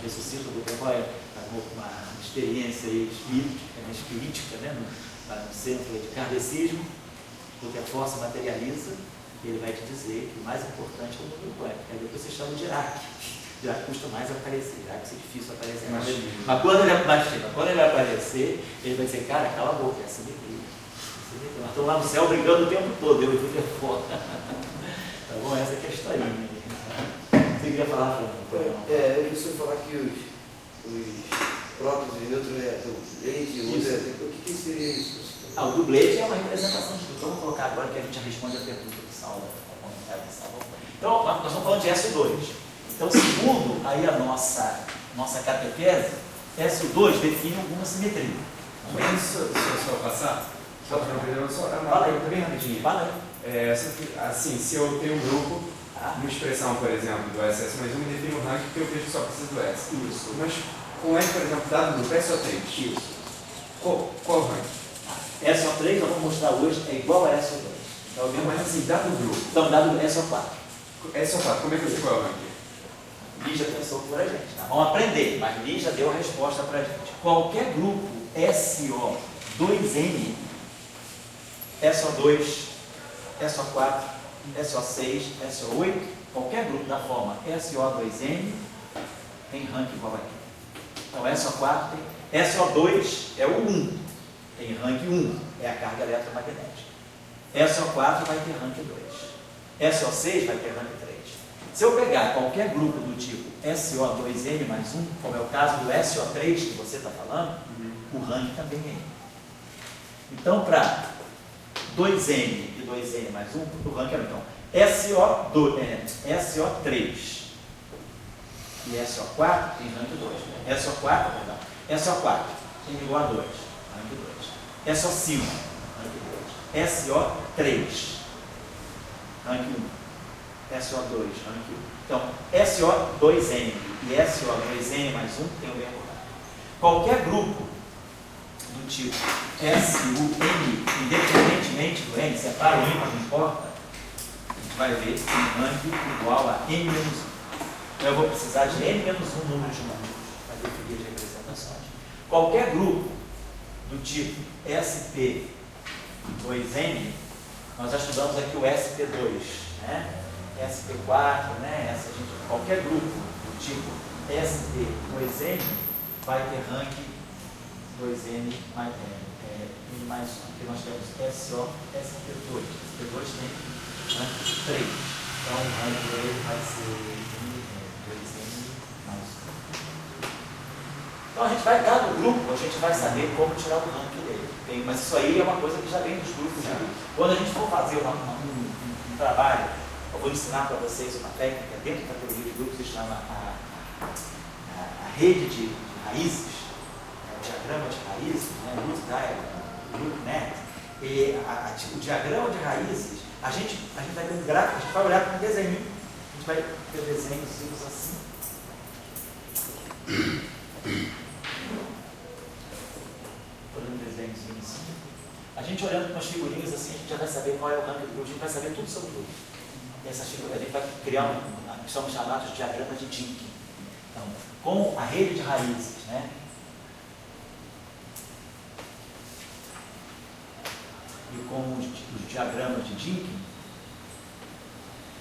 ressuscita o Rutherford, uma experiência espiritística, né? No centro de kardecismo, o Rutherford se materializa e ele vai te dizer que o mais importante é o número quântico. Aí depois você chama de Dirac. Dirac custa mais aparecer, Dirac é difícil aparecer. Mas quando ele aparecer, ele vai dizer, cara, cala a boca, é simetria. Nós estamos lá no céu brigando o tempo todo, eu e o Rutherford. Tá bom? Essa é a historinha. Você queria falar, Fernando? Eu preciso falar que os prótons e nêutrons do Blade, o que seria isso? O do Blade é uma representação de tudo. Vamos colocar agora que a gente já responde a pergunta do Saulo. Então, nós estamos falando de SO2. Então, segundo aí a nossa catequese, SO2 define alguma simetria. Mas se eu passar, Fala aí, bem rapidinho. Fala aí. Assim, se eu tenho um grupo, uma expressão, por exemplo, do SS mais 1, me define o rank que eu vejo que só precisa do S. Isso. Mas com S, por exemplo, dado grupo SO3. Isso. Qual o rank? SO3, nós vamos mostrar hoje, é igual a SO2. Então, mas assim, dado o grupo. Então, dado SO4. SO4, como é que eu sei qual é o rank? Lígia pensou por a gente. Tá? Vamos aprender, mas Lígia deu a resposta para a gente. Qualquer grupo SO2N, SO2, SO4, SO6, SO8, qualquer grupo da forma SO2N tem rank igual aqui. Então, SO4 tem. SO2 é o 1, tem rank 1, é a carga eletromagnética. SO4 vai ter rank 2. SO6 vai ter rank 3. Se eu pegar qualquer grupo do tipo SO2N mais 1, como é o caso do SO3 que você está falando, o rank também é 1. Então, para 2N e 2N mais 1, o rank é 1. Então, SO3 e SO4 tem rank 2. SO4 tem igual a 2, rank 2. SO5, rank 2. SO3, rank 1. SO2, rank 1. Então, SO2N e SO2N mais 1 tem o mesmo rank. Qualquer grupo do tipo SUN, independentemente do N, separa o ímpar, não importa, a gente vai ver um rank igual a N menos 1. Então, eu vou precisar de N menos 1 número de números para definir as representações. Qualquer grupo do tipo SP2N, nós já estudamos aqui o SP2, né? SP4, né? Qualquer grupo do tipo SP2N vai ter rank 2N mais N mais 1. Aqui nós temos SO, SP2. SP2 tem rank 3. Então o rank dele vai ser 2N mais 1. Então a gente vai, cada grupo, a gente vai saber como tirar o rank dele. Mas isso aí é uma coisa que já vem dos grupos. Já. Quando a gente for fazer um trabalho, eu vou ensinar para vocês uma técnica dentro da teoria de grupos que se chama a rede de raízes, o diagrama de raízes, né? Root diagram, root net. E o diagrama de raízes, a gente vai ter um gráfico, a gente vai olhar para um desenho, a gente vai ter desenhos assim. Olhando desenhozinho assim. A gente olhando com as figurinhas assim, a gente já vai saber qual é o rank do grupo, a gente vai saber tudo sobre o grupo. Essas figuras, a gente vai criar o que somos chamados de diagrama de Dicke. Então, com a rede de raízes, né? E com o diagrama de Dicke,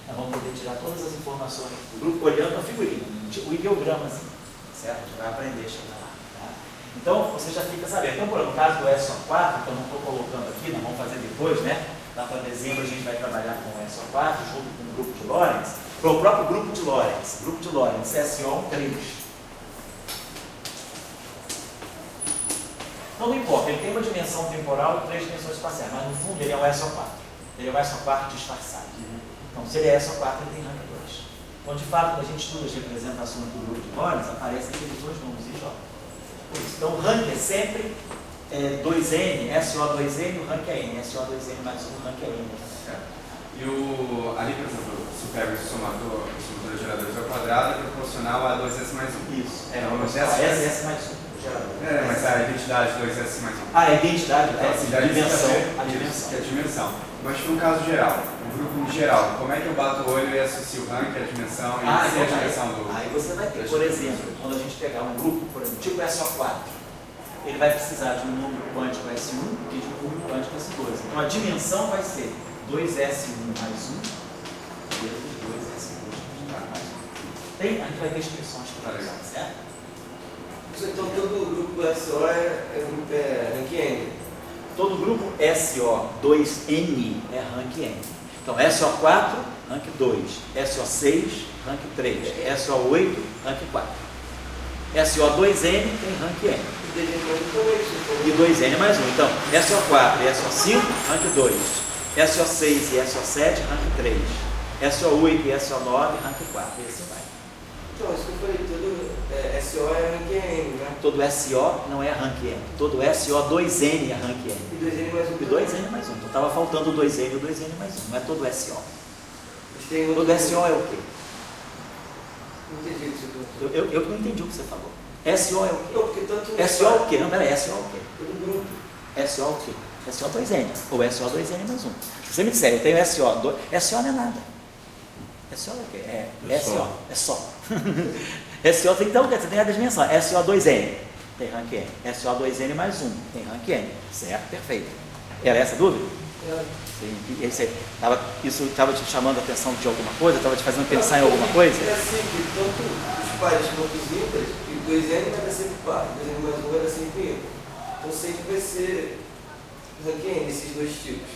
nós vamos poder tirar todas as informações do grupo olhando a figurinha, o ideograma, assim, certo? A gente vai aprender a chegar lá. Tá? Então, você já fica sabendo. Então, no caso do SO4, que eu não estou colocando aqui, nós vamos fazer depois, né? Lá para dezembro a gente vai trabalhar com o SO4 junto com o grupo de Lorentz, para o próprio grupo de Lorentz, SO3. Então não importa, ele tem uma dimensão temporal e 3 dimensões espaciais, mas no fundo ele é um SO4. Ele é um SO4 disfarçado. Então se ele é SO4, ele tem rank 2. Então de fato, quando a gente estuda as representações do grupo de Lorentz, aparecem aqueles dois números e J. Então o rank é sempre 2N, SO2N, o rank é N, SO2N mais 1, o rank é N. E ali, por exemplo, se eu pego o somador de geradores ao quadrado, é proporcional a 2S mais 1. Isso, então, S mais 1, o gerador. Mas a identidade 2S mais 1. A identidade, a dimensão. Que é a dimensão. Mas no caso geral, o grupo geral, como é que eu bato o olho e associo o rank, a dimensão e a dimensão do... Aí você vai ter, por exemplo, quando a gente pegar um grupo, por exemplo, tipo SO4, ele vai precisar de um número quântico S1 e de um número quântico S2. Então a dimensão vai ser 2S1 mais 1 vezes 2S2 mais 1. A gente vai ter expressões para isso, certo? Então todo grupo SO é rank N? Todo grupo SO2N é rank N. Então SO4, rank 2, SO6, rank 3, SO8, rank 4. SO2N tem rank N. E 2N mais 1. Então, SO4 e SO5, rank 2. SO6 e SO7, rank 3. SO8 e SO9, rank 4. E assim vai. Então, isso que eu falei, todo SO é rank N, né? Todo SO não é rank N. Todo SO2N é rank N. E 2N mais 1. E 2N mais 1. Então, estava faltando o 2N e o 2N mais 1. Não é todo SO. Todo SO é o quê? Não entendi o que você falou. Eu não entendi o que você falou. SO é o quê? Não, porque tanto... SO é o quê? Não, peraí, SO é o quê? Todo grupo. SO é o quê? SO2N. Ou SO2N mais 1. Se você me disser, eu tenho SO2... SO não é nada. SO é o quê? É SO. É só. SO, então, você tem a dimensão. SO2N tem rank N. SO2N mais 1 tem rank N. Certo? Perfeito. Era essa a dúvida? Isso estava te chamando a atenção de alguma coisa? Estava te fazendo pensar em alguma coisa? É assim, que tanto os pares quanto os ímpares, e 2N vai dar sempre par, 2N mais 1 vai dar sempre ímpar. Então sempre vai ser rank N, esses dois tipos.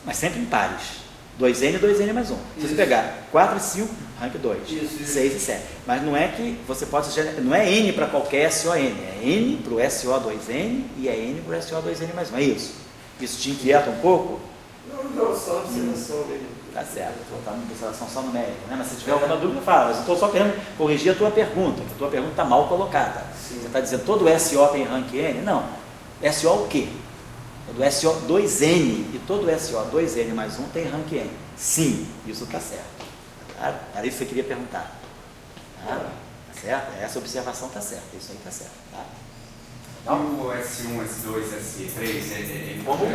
Mas sempre em pares. 2N e 2N mais 1. Se você pegar 4 e 5, rank 2. Isso. 6 e 7. Mas não é que você pode... Não é N para qualquer SON. É N para o SO2N e é N para o SO2N mais 1. É isso. Isso te inquieta um pouco? Não, só observação mesmo. Tá certo. Vou botar uma observação só numérica, né? Mas se tiver alguma dúvida, fala. Mas eu estou só querendo corrigir a tua pergunta, que a tua pergunta está mal colocada. Sim. Você está dizendo todo SO tem rank N? Não. SO o quê? É do SO2N. E todo SO2N mais 1 tem rank N. Sim, isso está certo. Claro? Era isso que você queria perguntar. Tá certo? Essa observação está certa, isso aí está certo. Tá? E o S1, S2, S3, Como?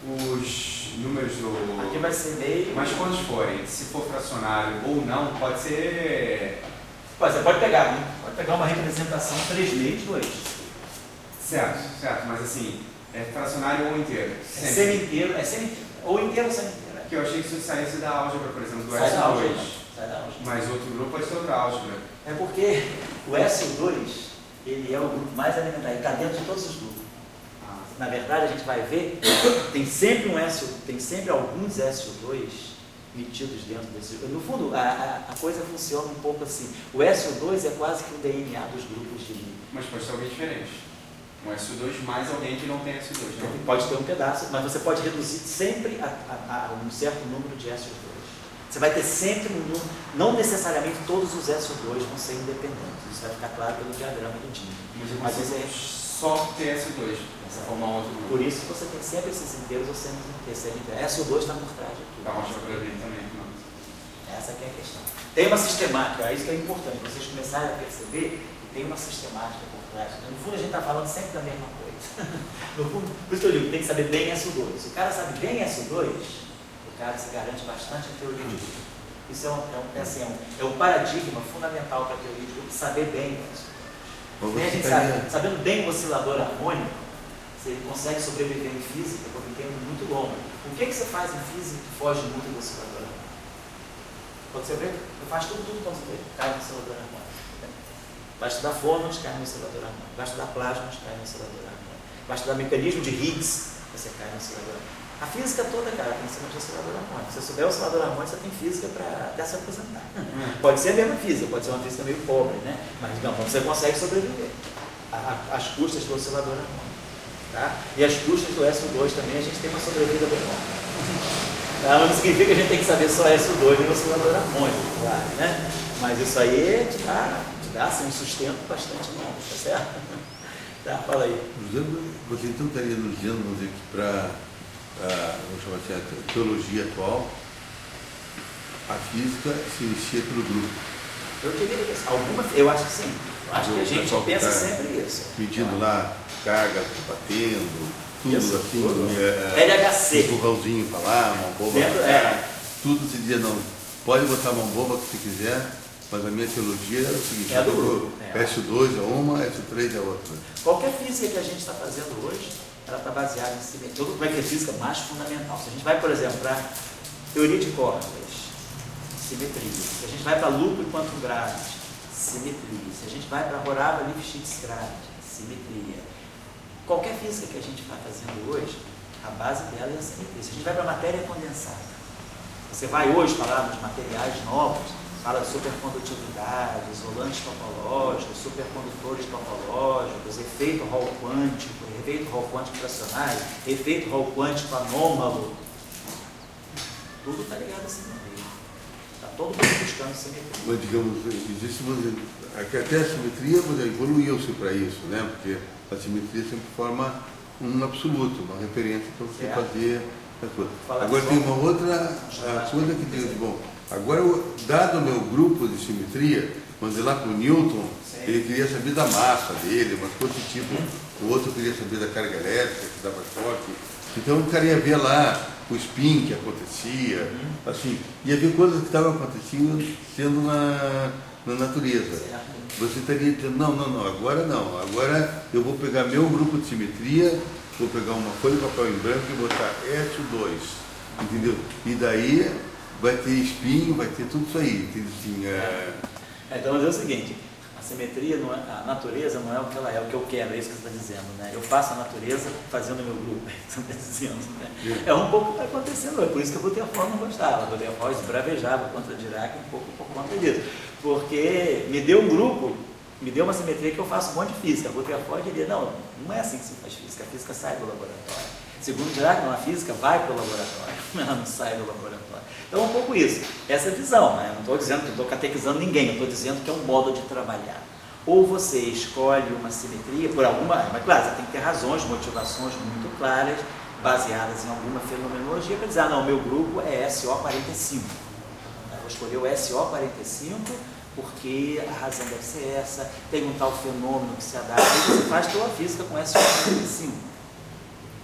Os números do... Aqui vai ser meio... Mas quantos forem, se for fracionário ou não, pode ser... Você pode pegar, né? Pode pegar uma representação 3 meios, 2. Certo, mas assim, é fracionário ou inteiro? É semi-inteiro, ou inteiro ou semi-inteiro. Que eu achei que isso saísse da álgebra, por exemplo, do Sai da álgebra. S2. Sai da álgebra. Mas outro grupo pode ser outra álgebra. É porque o SO2, ele é o grupo mais alimentar, ele está dentro de todos os grupos. Na verdade, a gente vai ver, tem sempre alguns SO2 metidos dentro desse grupo. No fundo, a coisa funciona um pouco assim. O SO2 é quase que o DNA dos grupos de Lie. Mas pode ser alguém diferente. Um SO2 mais alguém que não tem SO2. Não? Pode ter um pedaço, mas você pode reduzir sempre a um certo número de SO2. Você vai ter sempre um número, não necessariamente todos os SO2 vão ser independentes. Isso vai ficar claro pelo diagrama do DIN. Mas você só ter SO2, essa forma outro grupo. Por isso você tem sempre esses inteiros ou semi-inteiros. SO2 está por trás de tudo. Dá uma chave dele também. Não. Essa que é a questão. Tem uma sistemática, é isso que é importante, vocês começarem a perceber que tem uma sistemática por trás. No fundo, a gente está falando sempre da mesma coisa. No fundo, por isso que eu digo, tem que saber bem SO2. Se o cara sabe bem SO2, o cara se garante bastante em teoria de grupo. Isso é um paradigma fundamental para a teoria de grupo, saber bem isso. A gente sabe, sabendo bem o oscilador harmônico, você consegue sobreviver em física por um tempo muito longo. O que você faz em física que foge muito do oscilador harmônico? Quando você vê, você faz tudo quando você vê, cai no oscilador harmônico. Vai estudar fórmulas, cai no oscilador harmônico. Vai estudar plasmas, cai no oscilador harmônico. Vai estudar mecanismo de Higgs, você cai no oscilador harmônico. A física toda, cara, tem em cima de oscilador harmônico. Se você souber o oscilador harmônico, você tem física para até se aposentar. Pode ser a mesma física, pode ser uma física meio pobre, né? Mas não, você consegue sobreviver às custas do oscilador harmônico. Tá? E as custas do SO2 também, a gente tem uma sobrevida bem longa. Tá? Não significa que a gente tem que saber só SO2 e o oscilador harmônico, claro, né? Mas isso aí te dá assim, um sustento bastante longo, tá certo? Tá, fala aí. Você então estaria nos dizendo, vamos dizer, que para vamos chamar assim, a teologia atual, a física se inicia pelo grupo. Eu diria isso. Eu acho que sim. Eu acho que a gente pensa sempre isso. Medindo lá, carga, batendo, tudo Isso, assim, tudo. LHC. Empurrãozinho para lá, mão bomba para cá. Tudo se dizia, não, pode botar mão bomba que você quiser, mas a minha teologia é o seguinte, do grupo. S2 é uma, S3 é outra. Qualquer física que a gente está fazendo hoje, ela está baseada em simetria. Tudo vai ter física mais fundamental. Se a gente vai, por exemplo, para teoria de cordas, simetria. Se a gente vai para loop e quantum gravity, simetria. Se a gente vai para Horava Lifshitz gravity, simetria. Qualquer física que a gente está fazendo hoje, a base dela é a simetria. Se a gente vai para matéria condensada, você vai hoje falar dos materiais novos, fala de supercondutividade, isolantes topológicos, supercondutores topológicos, efeito Hall quântico fracionário, efeito Hall quântico anômalo. Tudo está ligado a simetria. Está todo mundo buscando simetria. Mas, digamos, existe até a simetria evoluiu-se para isso, né? Porque a simetria sempre forma um absoluto, uma referência para você fazer as coisas. Agora tem uma outra coisa que diz, bom, agora, dado o meu grupo de simetria, quando lá para o Newton, ele queria saber da massa dele, umas coisas do tipo, o outro queria saber da carga elétrica, que dava choque. Então o cara ia ver lá o spin que acontecia, assim, ia ver coisas que estavam acontecendo sendo na natureza. Você estaria dizendo, não, agora não, agora eu vou pegar meu grupo de simetria, vou pegar uma folha de papel em branco e botar SO2, entendeu? E daí vai ter espinho, vai ter tudo isso aí. Assim, Então, mas é o seguinte, a simetria, a natureza não é o que ela é, o que eu quero, é isso que você está dizendo, né? Eu faço a natureza fazendo o meu grupo, é isso que você está dizendo, né? É um pouco o que está acontecendo, é por isso que a Rutherford não gostava, a Rutherford esbravejava contra Dirac um pouco por conta disso, porque me deu um grupo, me deu uma simetria que eu faço um monte de física. A Rutherford diria, não é assim que se faz física, a física sai do laboratório. Segundo Dirac, não, a física vai para o laboratório, ela não sai do laboratório. Então é um pouco isso, essa visão, né? Eu não estou dizendo que estou catequizando ninguém, eu estou dizendo que é um modo de trabalhar. Ou você escolhe uma simetria por alguma, mas claro, você tem que ter razões, motivações muito claras, baseadas em alguma fenomenologia, para dizer, não, meu grupo é SO45. vou escolher o SO45 porque a razão deve ser essa, tem um tal fenômeno que se adapta, aí você faz toda a física com SO45.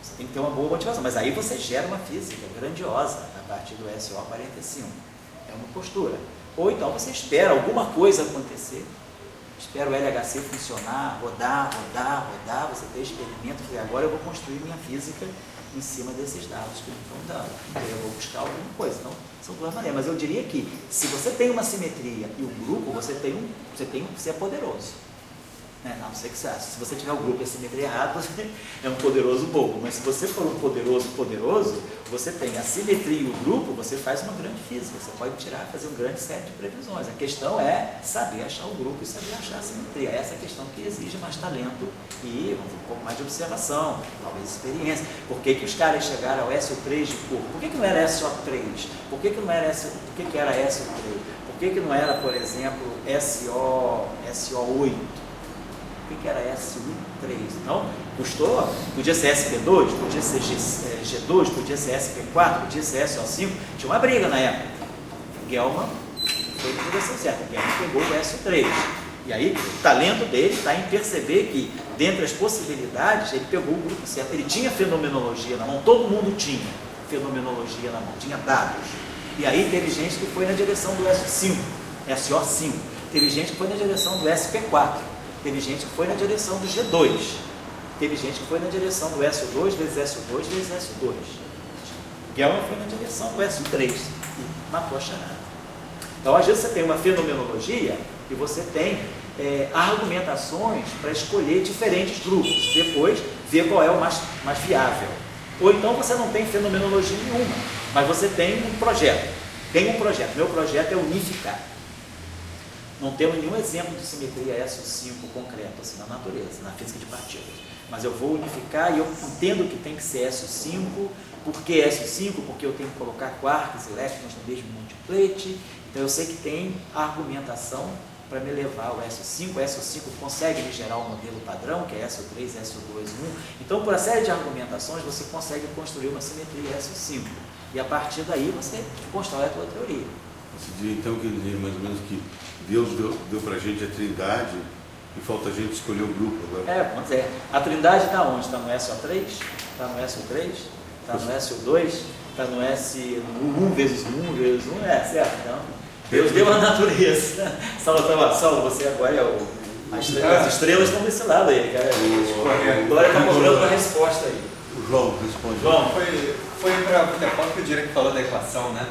Você tem que ter uma boa motivação, mas aí você gera uma física grandiosa a partir do SO45. É uma postura. Ou então você espera alguma coisa acontecer, espera o LHC funcionar, rodar, você tem experimento, e agora eu vou construir minha física em cima desses dados que me estão dando. Então eu vou buscar alguma coisa. Então, são duas maneiras. Mas eu diria que se você tem uma simetria e o grupo, você é poderoso. A não ser que se você tiver o grupo e a simetria errada, você é um poderoso bobo. Mas se você for um poderoso, você tem a simetria e o grupo, você faz uma grande física. Você pode fazer um grande set de previsões. A questão é saber achar o grupo e saber achar a simetria. Essa é a questão que exige mais talento e um pouco mais de observação, talvez experiência. Por que os caras chegaram ao SO3 de corpo? Por que não era SO3? Por que não era por que era SO3? Por que não era, por exemplo, SO8? O que era SU3? Então, podia ser SP2, podia ser G2, podia ser SP4, podia ser SO5. Tinha uma briga na época. Gell-Mann foi na direção certa. Gell-Mann pegou o SO3. E aí, o talento dele está em perceber que, dentre as possibilidades, ele pegou o grupo certo. Ele tinha fenomenologia na mão, todo mundo tinha fenomenologia na mão, tinha dados. E aí, teve gente que foi na direção do SO5. Teve gente que foi na direção do SP4. Teve gente que foi na direção do G2. Teve gente que foi na direção do SO2 vezes SO2 vezes SO2. Gell-Mann foi na direção do SO3 e matou a charada. Então, às vezes, você tem uma fenomenologia e você tem argumentações para escolher diferentes grupos. Depois, ver qual é o mais viável. Ou então, você não tem fenomenologia nenhuma, mas você tem um projeto. Meu projeto é unificar. Não temos nenhum exemplo de simetria SO5 concreto assim, na natureza, na física de partículas. Mas eu vou unificar e eu entendo que tem que ser SO5. Por que SO5? Porque eu tenho que colocar quarks e elétrons no mesmo multiplate. Então eu sei que tem argumentação para me levar ao SO5. O SO5 consegue me gerar um modelo padrão, que é SO3, SO2, 1. Então, por uma série de argumentações, você consegue construir uma simetria SO5. E a partir daí você constrói a tua teoria. Você diria então que mais ou menos que Deus deu para a gente a trindade e falta a gente escolher o grupo agora. Vamos dizer, a trindade está onde? Está no SO3? Está no SO3? Está no SO2? Está no S1 vezes 1 vezes 1? Certo? Então, Deus deu a natureza. Saulo, você agora é o... As estrelas estão desse lado aí, cara. Agora está cobrando uma resposta aí. O João responde. João, foi para o Rutherford que o Dirac falou da equação, né?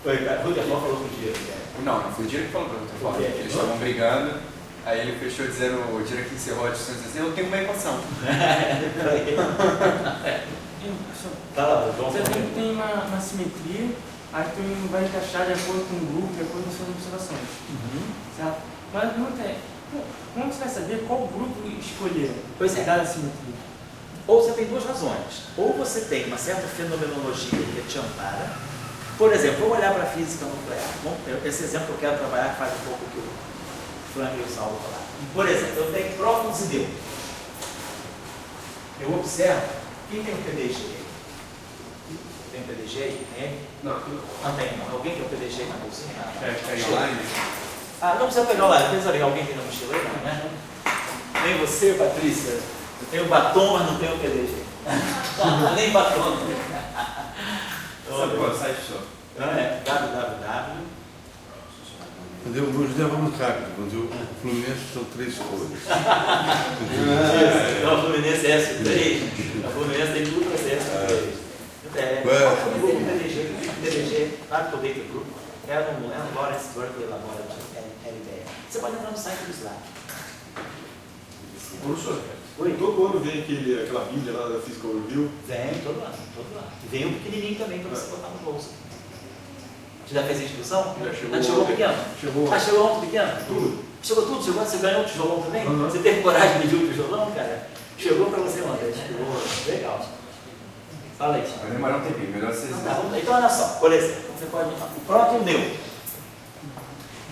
Foi, cara. O Rutherford falou com o Dirac. Não foi o Dirac que falou para o Rutherford. Eles estavam brigando, aí ele fechou dizendo, o Dirac encerrou a discussão dizendo, eu tenho uma equação. Você tem uma simetria, aí tu vai encaixar de acordo com o grupo, de acordo com as suas observações. Certo? Mas não tem. Como você vai saber qual grupo escolher? Pois é. Dada simetria? Ou você tem duas razões. Ou você tem uma certa fenomenologia que te ampara. Por exemplo, vamos olhar para a física nuclear. Esse exemplo que eu quero trabalhar faz um pouco o que o Frank e o Saulo falaram. Por exemplo, eu tenho prótons e nêutrons. Eu observo. Quem tem o PDG aí? Tem o PDG aí? Tem? Não tem não. Alguém tem o PDG na bolsinha? online. Não precisa pegar lá. Pensa ali, alguém tem na mochila aí? Não, né? Nem você, Patrícia. Eu tenho batom, mas não tenho o PDG. Nem batom. Sabe qual é o site só? www. José, vamos rápido. O Fluminense são 3 cores. Então, o Fluminense é S3. O Fluminense tem tudo para ser S3. PDG, claro que eu dei para o grupo. É no Lawrence Berkeley Laboratory, LBR. Você pode entrar no site do Slack. Professor, Oi? todo ano vem aquela bíblia lá da Physical Review. Vem, todo ano. E vem um pequenininho também para você botar no bolso. Você já fez a inscrição? Já chegou. Chegou pequeno? Chegou. Chegou ontem pequeno? Tudo. Chegou tudo? Você ganhou o tijolão também? Uhum. Você teve coragem de pedir o tijolão, cara? Chegou para você ontem, né? Chegou. Legal. Fala aí. Vai demorar um tempinho, melhor vocês... Então, olha só. Por exemplo, você pode o próton e o nêutron.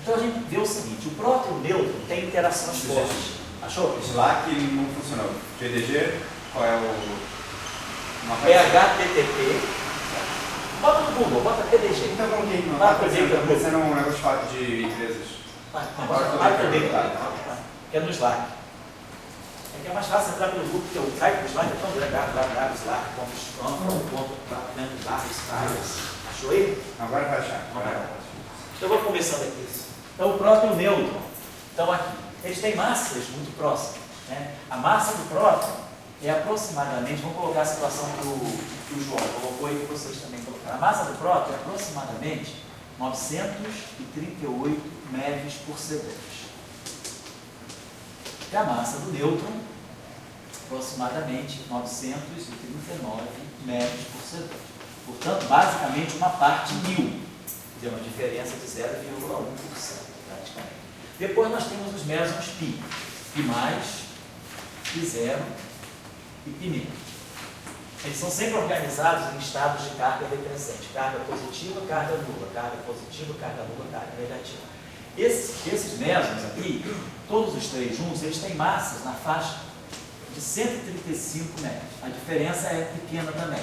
Então, a gente vê o seguinte. O próton e o nêutron têm interações fortes. Achou? Slack não funcionou. GDG, qual é o... É HTTP. Bota no Google, bota PDG. Então como que não Vai está fazendo um negócio de empresas? Vai também, que é no Slack. É que é mais fácil entrar pelo grupo, porque o site do Slack é tão grande, achou aí? Agora vai achar. Então eu vou começando aqui. Então o próton e o nêutron estão aqui. Eles têm massas muito próximas. Né? A massa do próton é aproximadamente, vamos colocar a situação que o João colocou e que vocês também colocaram. A massa do próton é aproximadamente 938 MeV por segundo. E a massa do nêutron, aproximadamente 939 MeV por segundo. Portanto, basicamente uma parte mil. Tem uma diferença de 0,1% praticamente. Depois nós temos os mesons π. Π+, π0 e π-. Eles são sempre organizados em estados de carga decrescente. Carga positiva, carga nula. Carga positiva, carga nula, carga negativa. Esses mesons aqui, todos os três juntos, eles têm massas na faixa de 135 MeV. A diferença é pequena também.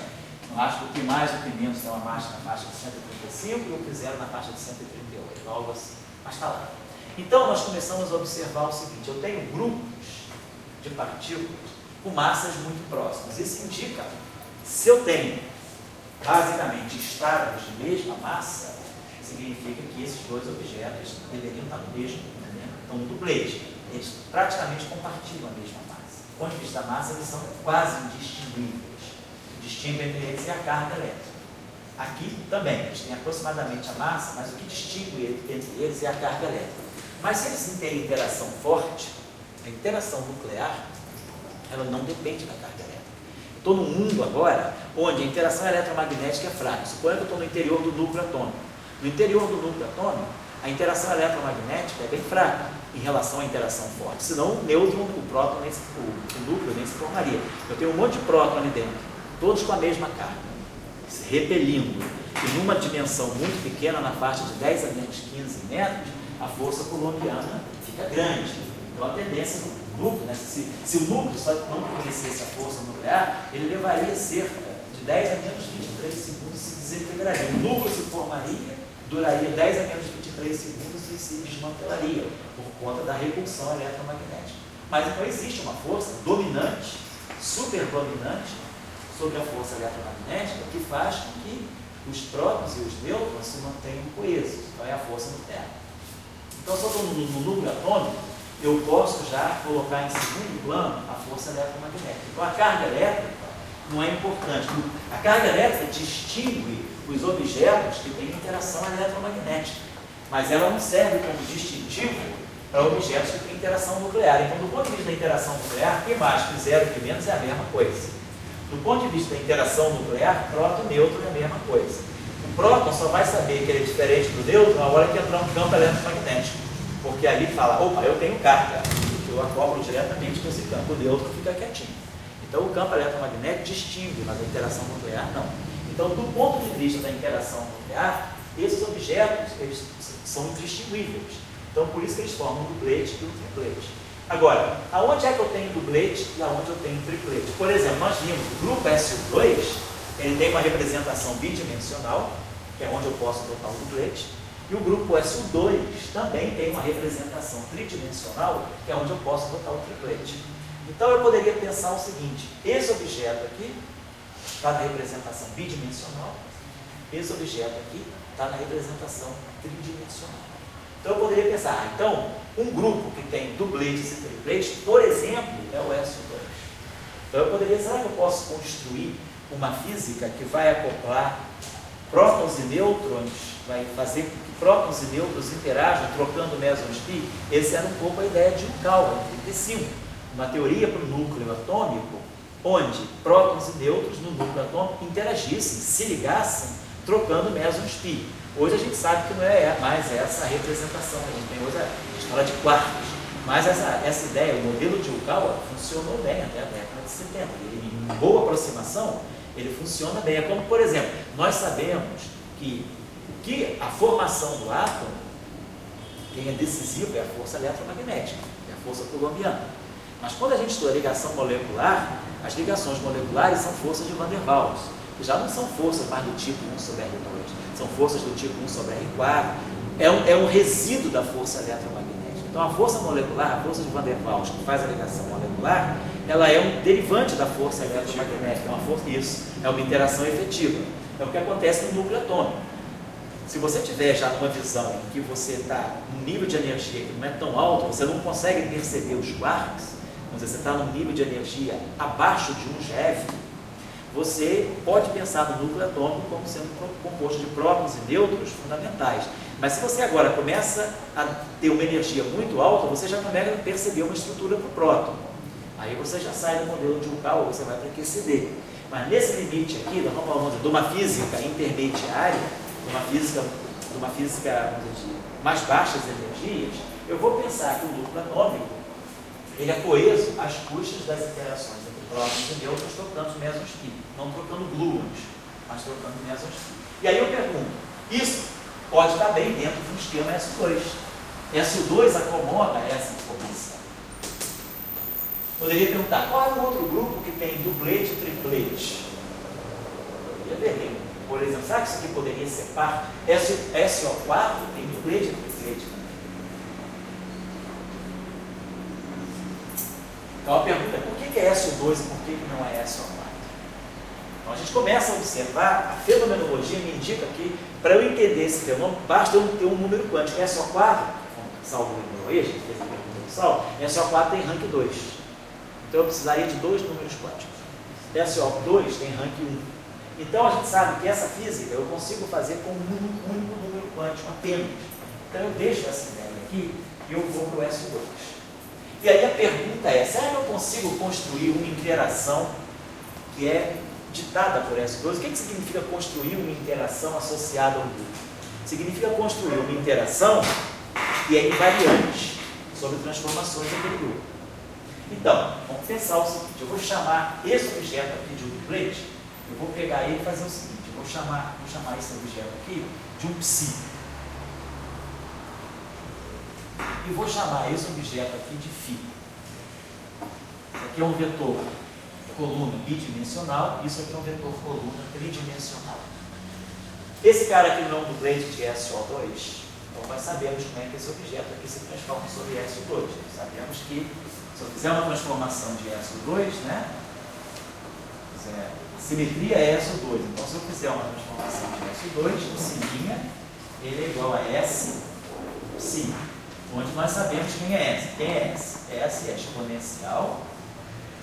Eu acho que o P mais e o P menos tem uma massa na faixa de 135 e o P0 na faixa de 138, algo assim. Mas está lá. Então, nós começamos a observar o seguinte: eu tenho grupos de partículas com massas muito próximas. Isso indica, se eu tenho, basicamente, estados de mesma massa, significa que esses dois objetos deveriam estar no mesmo, então no duplete. Eles praticamente compartilham a mesma massa. Do ponto de vista da massa, eles são quase indistinguíveis. Distingue entre eles é a carga elétrica. Aqui também, eles têm aproximadamente a massa, mas o que distingue entre eles é a carga elétrica. Mas se eles têm interação forte, a interação nuclear, ela não depende da carga elétrica. Eu estou num mundo agora onde a interação eletromagnética é fraca. Suponha que eu estou no interior do núcleo atômico. No interior do núcleo atômico, a interação eletromagnética é bem fraca em relação à interação forte. Senão o nêutron, o próton, o núcleo nem se formaria. Eu tenho um monte de próton ali dentro, todos com a mesma carga, se repelindo. E numa dimensão muito pequena, na faixa de 10 a menos 15 metros, a força coulombiana fica grande. Então a tendência do núcleo, né, se o núcleo só não conhecesse a força nuclear, ele levaria cerca de 10 a menos 23 segundos e se desintegraria. O núcleo se formaria, duraria 10 a menos 23 segundos e se desmantelaria por conta da repulsão eletromagnética. Mas então existe uma força dominante, superdominante, sobre a força eletromagnética, que faz com que os prótons e os nêutrons se mantenham coesos. Então é a força nuclear. Então, se eu estou no núcleo atômico, eu posso já colocar em segundo plano a força eletromagnética. Então a carga elétrica não é importante. A carga elétrica distingue os objetos que têm interação eletromagnética, mas ela não serve como distintivo para objetos que têm interação nuclear. Então, do ponto de vista da interação nuclear, P mais, P0 e P menos é a mesma coisa. Do ponto de vista da interação nuclear, próton e nêutron é a mesma coisa. O próton só vai saber que ele é diferente do nêutron na hora que entrar um campo eletromagnético, porque ali fala, opa, eu tenho carga, que eu acoplo diretamente com esse campo, o nêutron fica quietinho. Então o campo eletromagnético distingue, mas a interação nuclear não. Então, do ponto de vista da interação nuclear, esses objetos eles são indistinguíveis. Então, por isso que eles formam o duplete e o triplete. Agora, aonde é que eu tenho duplete e aonde eu tenho triplete? Por exemplo, nós vimos o grupo SU2, ele tem uma representação bidimensional, que é onde eu posso botar o duplete, e o grupo SU2 também tem uma representação tridimensional, que é onde eu posso botar o triplete. Então, eu poderia pensar o seguinte: esse objeto aqui está na representação bidimensional, esse objeto aqui está na representação tridimensional. Então, eu poderia pensar, então, um grupo que tem dupletes e tripletes, por exemplo, é o SU2. Então, eu poderia, será que eu posso construir uma física que vai acoplar prótons e nêutrons, vai fazer com que prótons e nêutrons interajam, trocando mesons π? Essa era um pouco a ideia de Yukawa, em 35. Uma teoria para o núcleo atômico, onde prótons e nêutrons no núcleo atômico interagissem, se ligassem, trocando mesons π. Hoje a gente sabe que não é mais essa a representação que a gente tem hoje, a gente fala de quartos. Mas essa ideia, o modelo de Yukawa, funcionou bem até a década de 70. Ele, em boa aproximação, ele funciona bem. É como, por exemplo, nós sabemos que a formação do átomo, quem é decisivo é a força eletromagnética, é a força coulombiana. Mas quando a gente estuda ligação molecular, as ligações moleculares são forças de Van der Waals. já não são forças mais do tipo 1 sobre R2, são forças do tipo 1 sobre R4, é um resíduo da força eletromagnética. Então a força molecular, a força de Van der Waals, que faz a ligação molecular, ela é um derivante da força eletromagnética, é uma força, isso, é uma interação efetiva. É o que acontece no núcleo atômico. Se você tiver já numa visão em que você está num nível de energia que não é tão alto, você não consegue perceber os quarks, mas você está num nível de energia abaixo de 1 GeV, você pode pensar no núcleo atômico como sendo composto de prótons e nêutrons fundamentais. Mas se você agora começa a ter uma energia muito alta, você já começa a perceber uma estrutura para o próton. Aí você já sai do modelo de Jukkal ou você vai para QCD. Mas nesse limite aqui, nós vamos falar de uma física intermediária, de uma física vamos dizer, de mais baixas energias, eu vou pensar que o núcleo atômico ele é coeso às custas das interações entre prótons e nêutrons trocando mesons π, não trocando gluons, mas trocando mesons π. E aí eu pergunto, isso pode estar bem dentro de um esquema SO2. SO2 acomoda essa informação. Poderia perguntar, qual é o outro grupo que tem duplete e triplete? Poderia ver, por exemplo, será que isso aqui poderia ser par? SO4 tem duplete e triplete também. Então a pergunta é, por que é SO2 e por que não é SO4? Então a gente começa a observar, a fenomenologia me indica que, para eu entender esse fenômeno, basta eu ter um número quântico. SO4, salvo o aí, a gente fez a pergunta do Sal, SO4 tem rank 2. Então eu precisaria de 2 números quânticos. SO2 tem rank 1. Então a gente sabe que essa física eu consigo fazer com um único número quântico apenas. Então eu deixo essa ideia aqui e eu vou para o SO2. E aí a pergunta é, será que eu consigo construir uma interação que é ditada por SO2? O que significa construir uma interação associada ao grupo? Significa construir uma interação que é invariante sobre transformações daquele grupo. Então, vamos pensar o seguinte, eu vou chamar esse objeto aqui de um duplete, eu vou pegar ele e fazer o seguinte, eu vou chamar esse objeto aqui de um psi. E vou chamar esse objeto aqui de φ. Isso aqui é um vetor coluna bidimensional, isso aqui é um vetor coluna tridimensional. Esse cara aqui não é um duplete de SO2, então nós sabemos como é que esse objeto aqui se transforma sobre SO2. Sabemos que se eu fizer uma transformação de SO2, né? A simetria é SO2. Então, se eu fizer uma transformação de SO2, o sininha, ele é igual a S, psi, onde nós sabemos quem é S. Quem é S? S é exponencial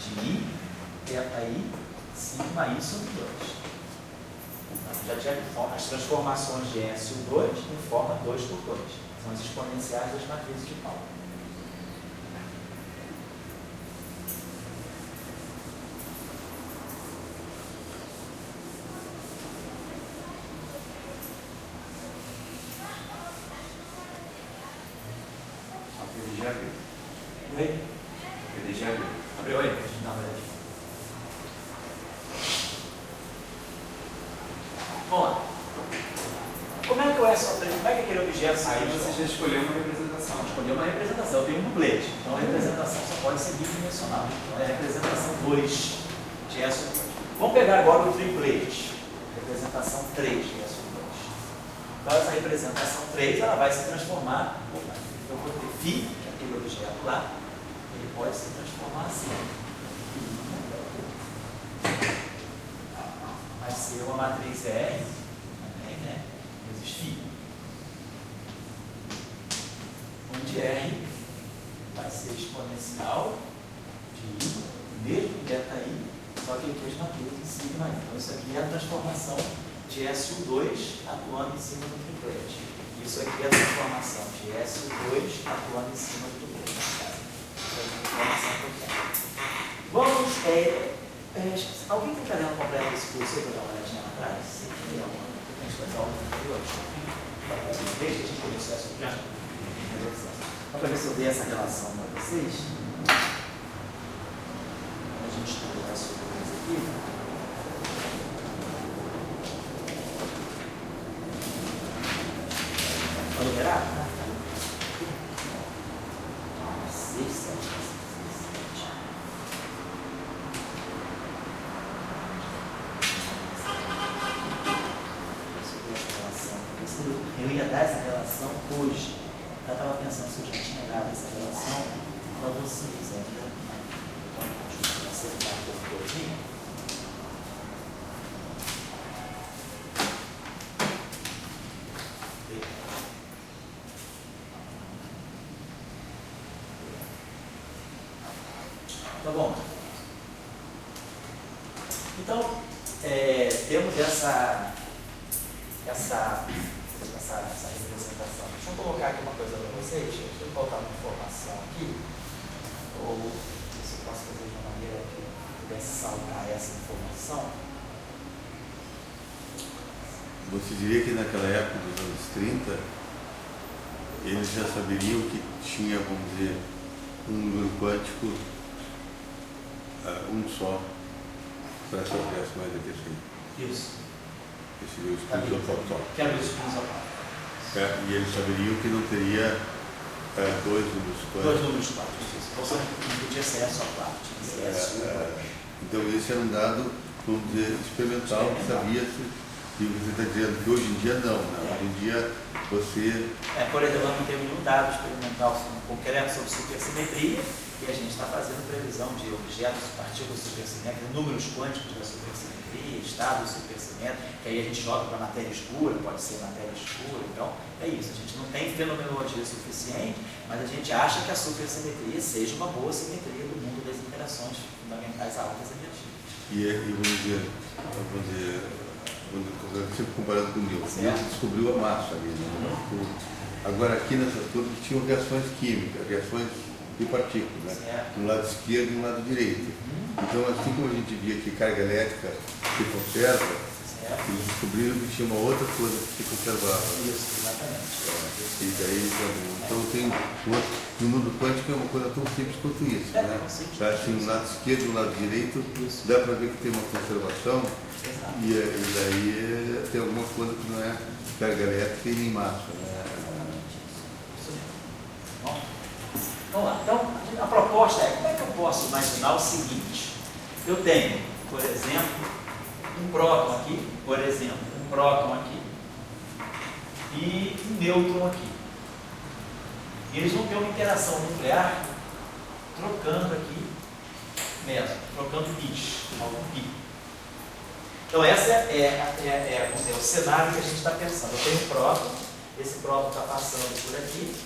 de I, θ I, sigma I sobre 2. Então, já tinha as transformações de SO2 em forma 2 por 2. São as exponenciais das matrizes de Pauli. Oi? Abriu aí? Não, vamos lá. Como é que o SO3, como é que aquele objeto sai? Aí você já escolheu uma representação. Escolheu uma representação, eu tenho um duplete. Então a representação só pode ser bidimensional. Então é a representação 2 de SO2. Vamos pegar agora o triplete. Representação 3 de SO2. Então essa representação 3 ela vai se transformar. Eu vou ter φ, que é aquele objeto lá, ele pode se transformar assim. Vai ser uma matriz R, também, né? Vezes φ. Onde R vai ser exponencial de I, mesmo θ I, só que ele fez matriz em sigma I. Então isso aqui é a transformação de SO2 atuando em cima do triplete. Isso aqui é a transformação de SO2 atuando em cima do duplete. Essa é a transformação que eu quero. Vamos, alguém tem caderno completo desse curso aí para dar uma olhadinha lá atrás? Sim, tem as aulas anteriores. Desde que a gente começou essa já. Para ver se eu dei essa relação para vocês. A gente estuda essa coisa aqui. Vou liberar? 6, 7, 7. eu ia dar essa relação hoje. Eu estava pensando se eu já tinha dado essa relação para vocês ainda. Então, deixa eu acertar um pouco coisinha. Tá bom. Então, temos essa representação. Deixa eu colocar aqui uma coisa para vocês. Deixa eu colocar uma informação aqui. Ou se eu posso fazer de uma maneira que eu pudesse saltar essa informação. Você diria que naquela época dos anos 30, eles já saberiam que tinha, vamos dizer, um número quântico, um só, para essa peça mais aquecida. Isso. Esse seria o espírito só. Que é o espírito E eles saberiam que não teria dois números quânticos. Dois números quânticos. Ou não podia ser só 4, tinha que ser só. Então esse era um dado, vamos dizer, experimental, que sabia-se. E você está dizendo que hoje em dia não, né? Hoje em dia você... Por exemplo, eu não tenho nenhum dado experimental concreto sobre supersimetria e a gente está fazendo previsão de objetos, partículas supersimétricas, números quânticos da supersimetria, estados supersimétricos, que aí a gente joga para matéria escura, pode ser matéria escura, então é isso, a gente não tem fenomenologia suficiente, mas a gente acha que a supersimetria seja uma boa simetria do mundo das interações fundamentais a altas energias. E vamos dizer, sempre comparado com o Newton. Newton descobriu a massa ali, né? Agora aqui nessa turma tinham reações químicas, reações de partículas, né? Um lado esquerdo e um lado direito. Então, assim como a gente via que carga elétrica se conserva, eles descobriram que tinha uma outra coisa que se conservava. Isso, exatamente. E daí, então tem no mundo quântico é uma coisa tão simples quanto isso, né? Assim, um lado esquerdo e um lado direito, dá para ver que tem uma conservação. E daí tem alguma coisa que não é carga elétrica e nem massa, né? Isso mesmo. Bom, vamos lá. Então, a proposta é, como é que eu posso imaginar o seguinte? Eu tenho, por exemplo, um próton aqui, e um nêutron aqui. E eles vão ter uma interação nuclear trocando aqui mesmo, trocando bits, algum pi. Então, esse é o cenário que a gente está pensando. Eu tenho um próton, esse próton está passando por aqui,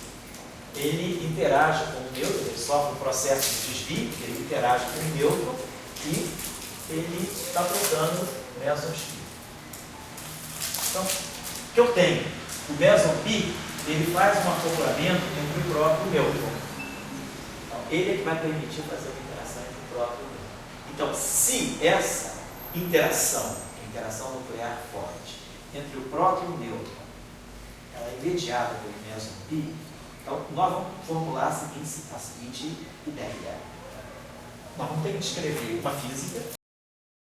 ele interage com o nêutron, ele sofre um processo de desvio, ele interage com o nêutron e ele está trocando mesons pi. Então, o que eu tenho? O meson pi, ele faz um acoplamento entre o próton e o nêutron. Então, ele é que vai permitir fazer uma interação entre o próton e o nêutron. Então, se essa interação nuclear forte entre o próton e o nêutron, ela é mediada pelo meson pi, então nós vamos formular a seguinte ideia. Nós vamos ter que descrever uma física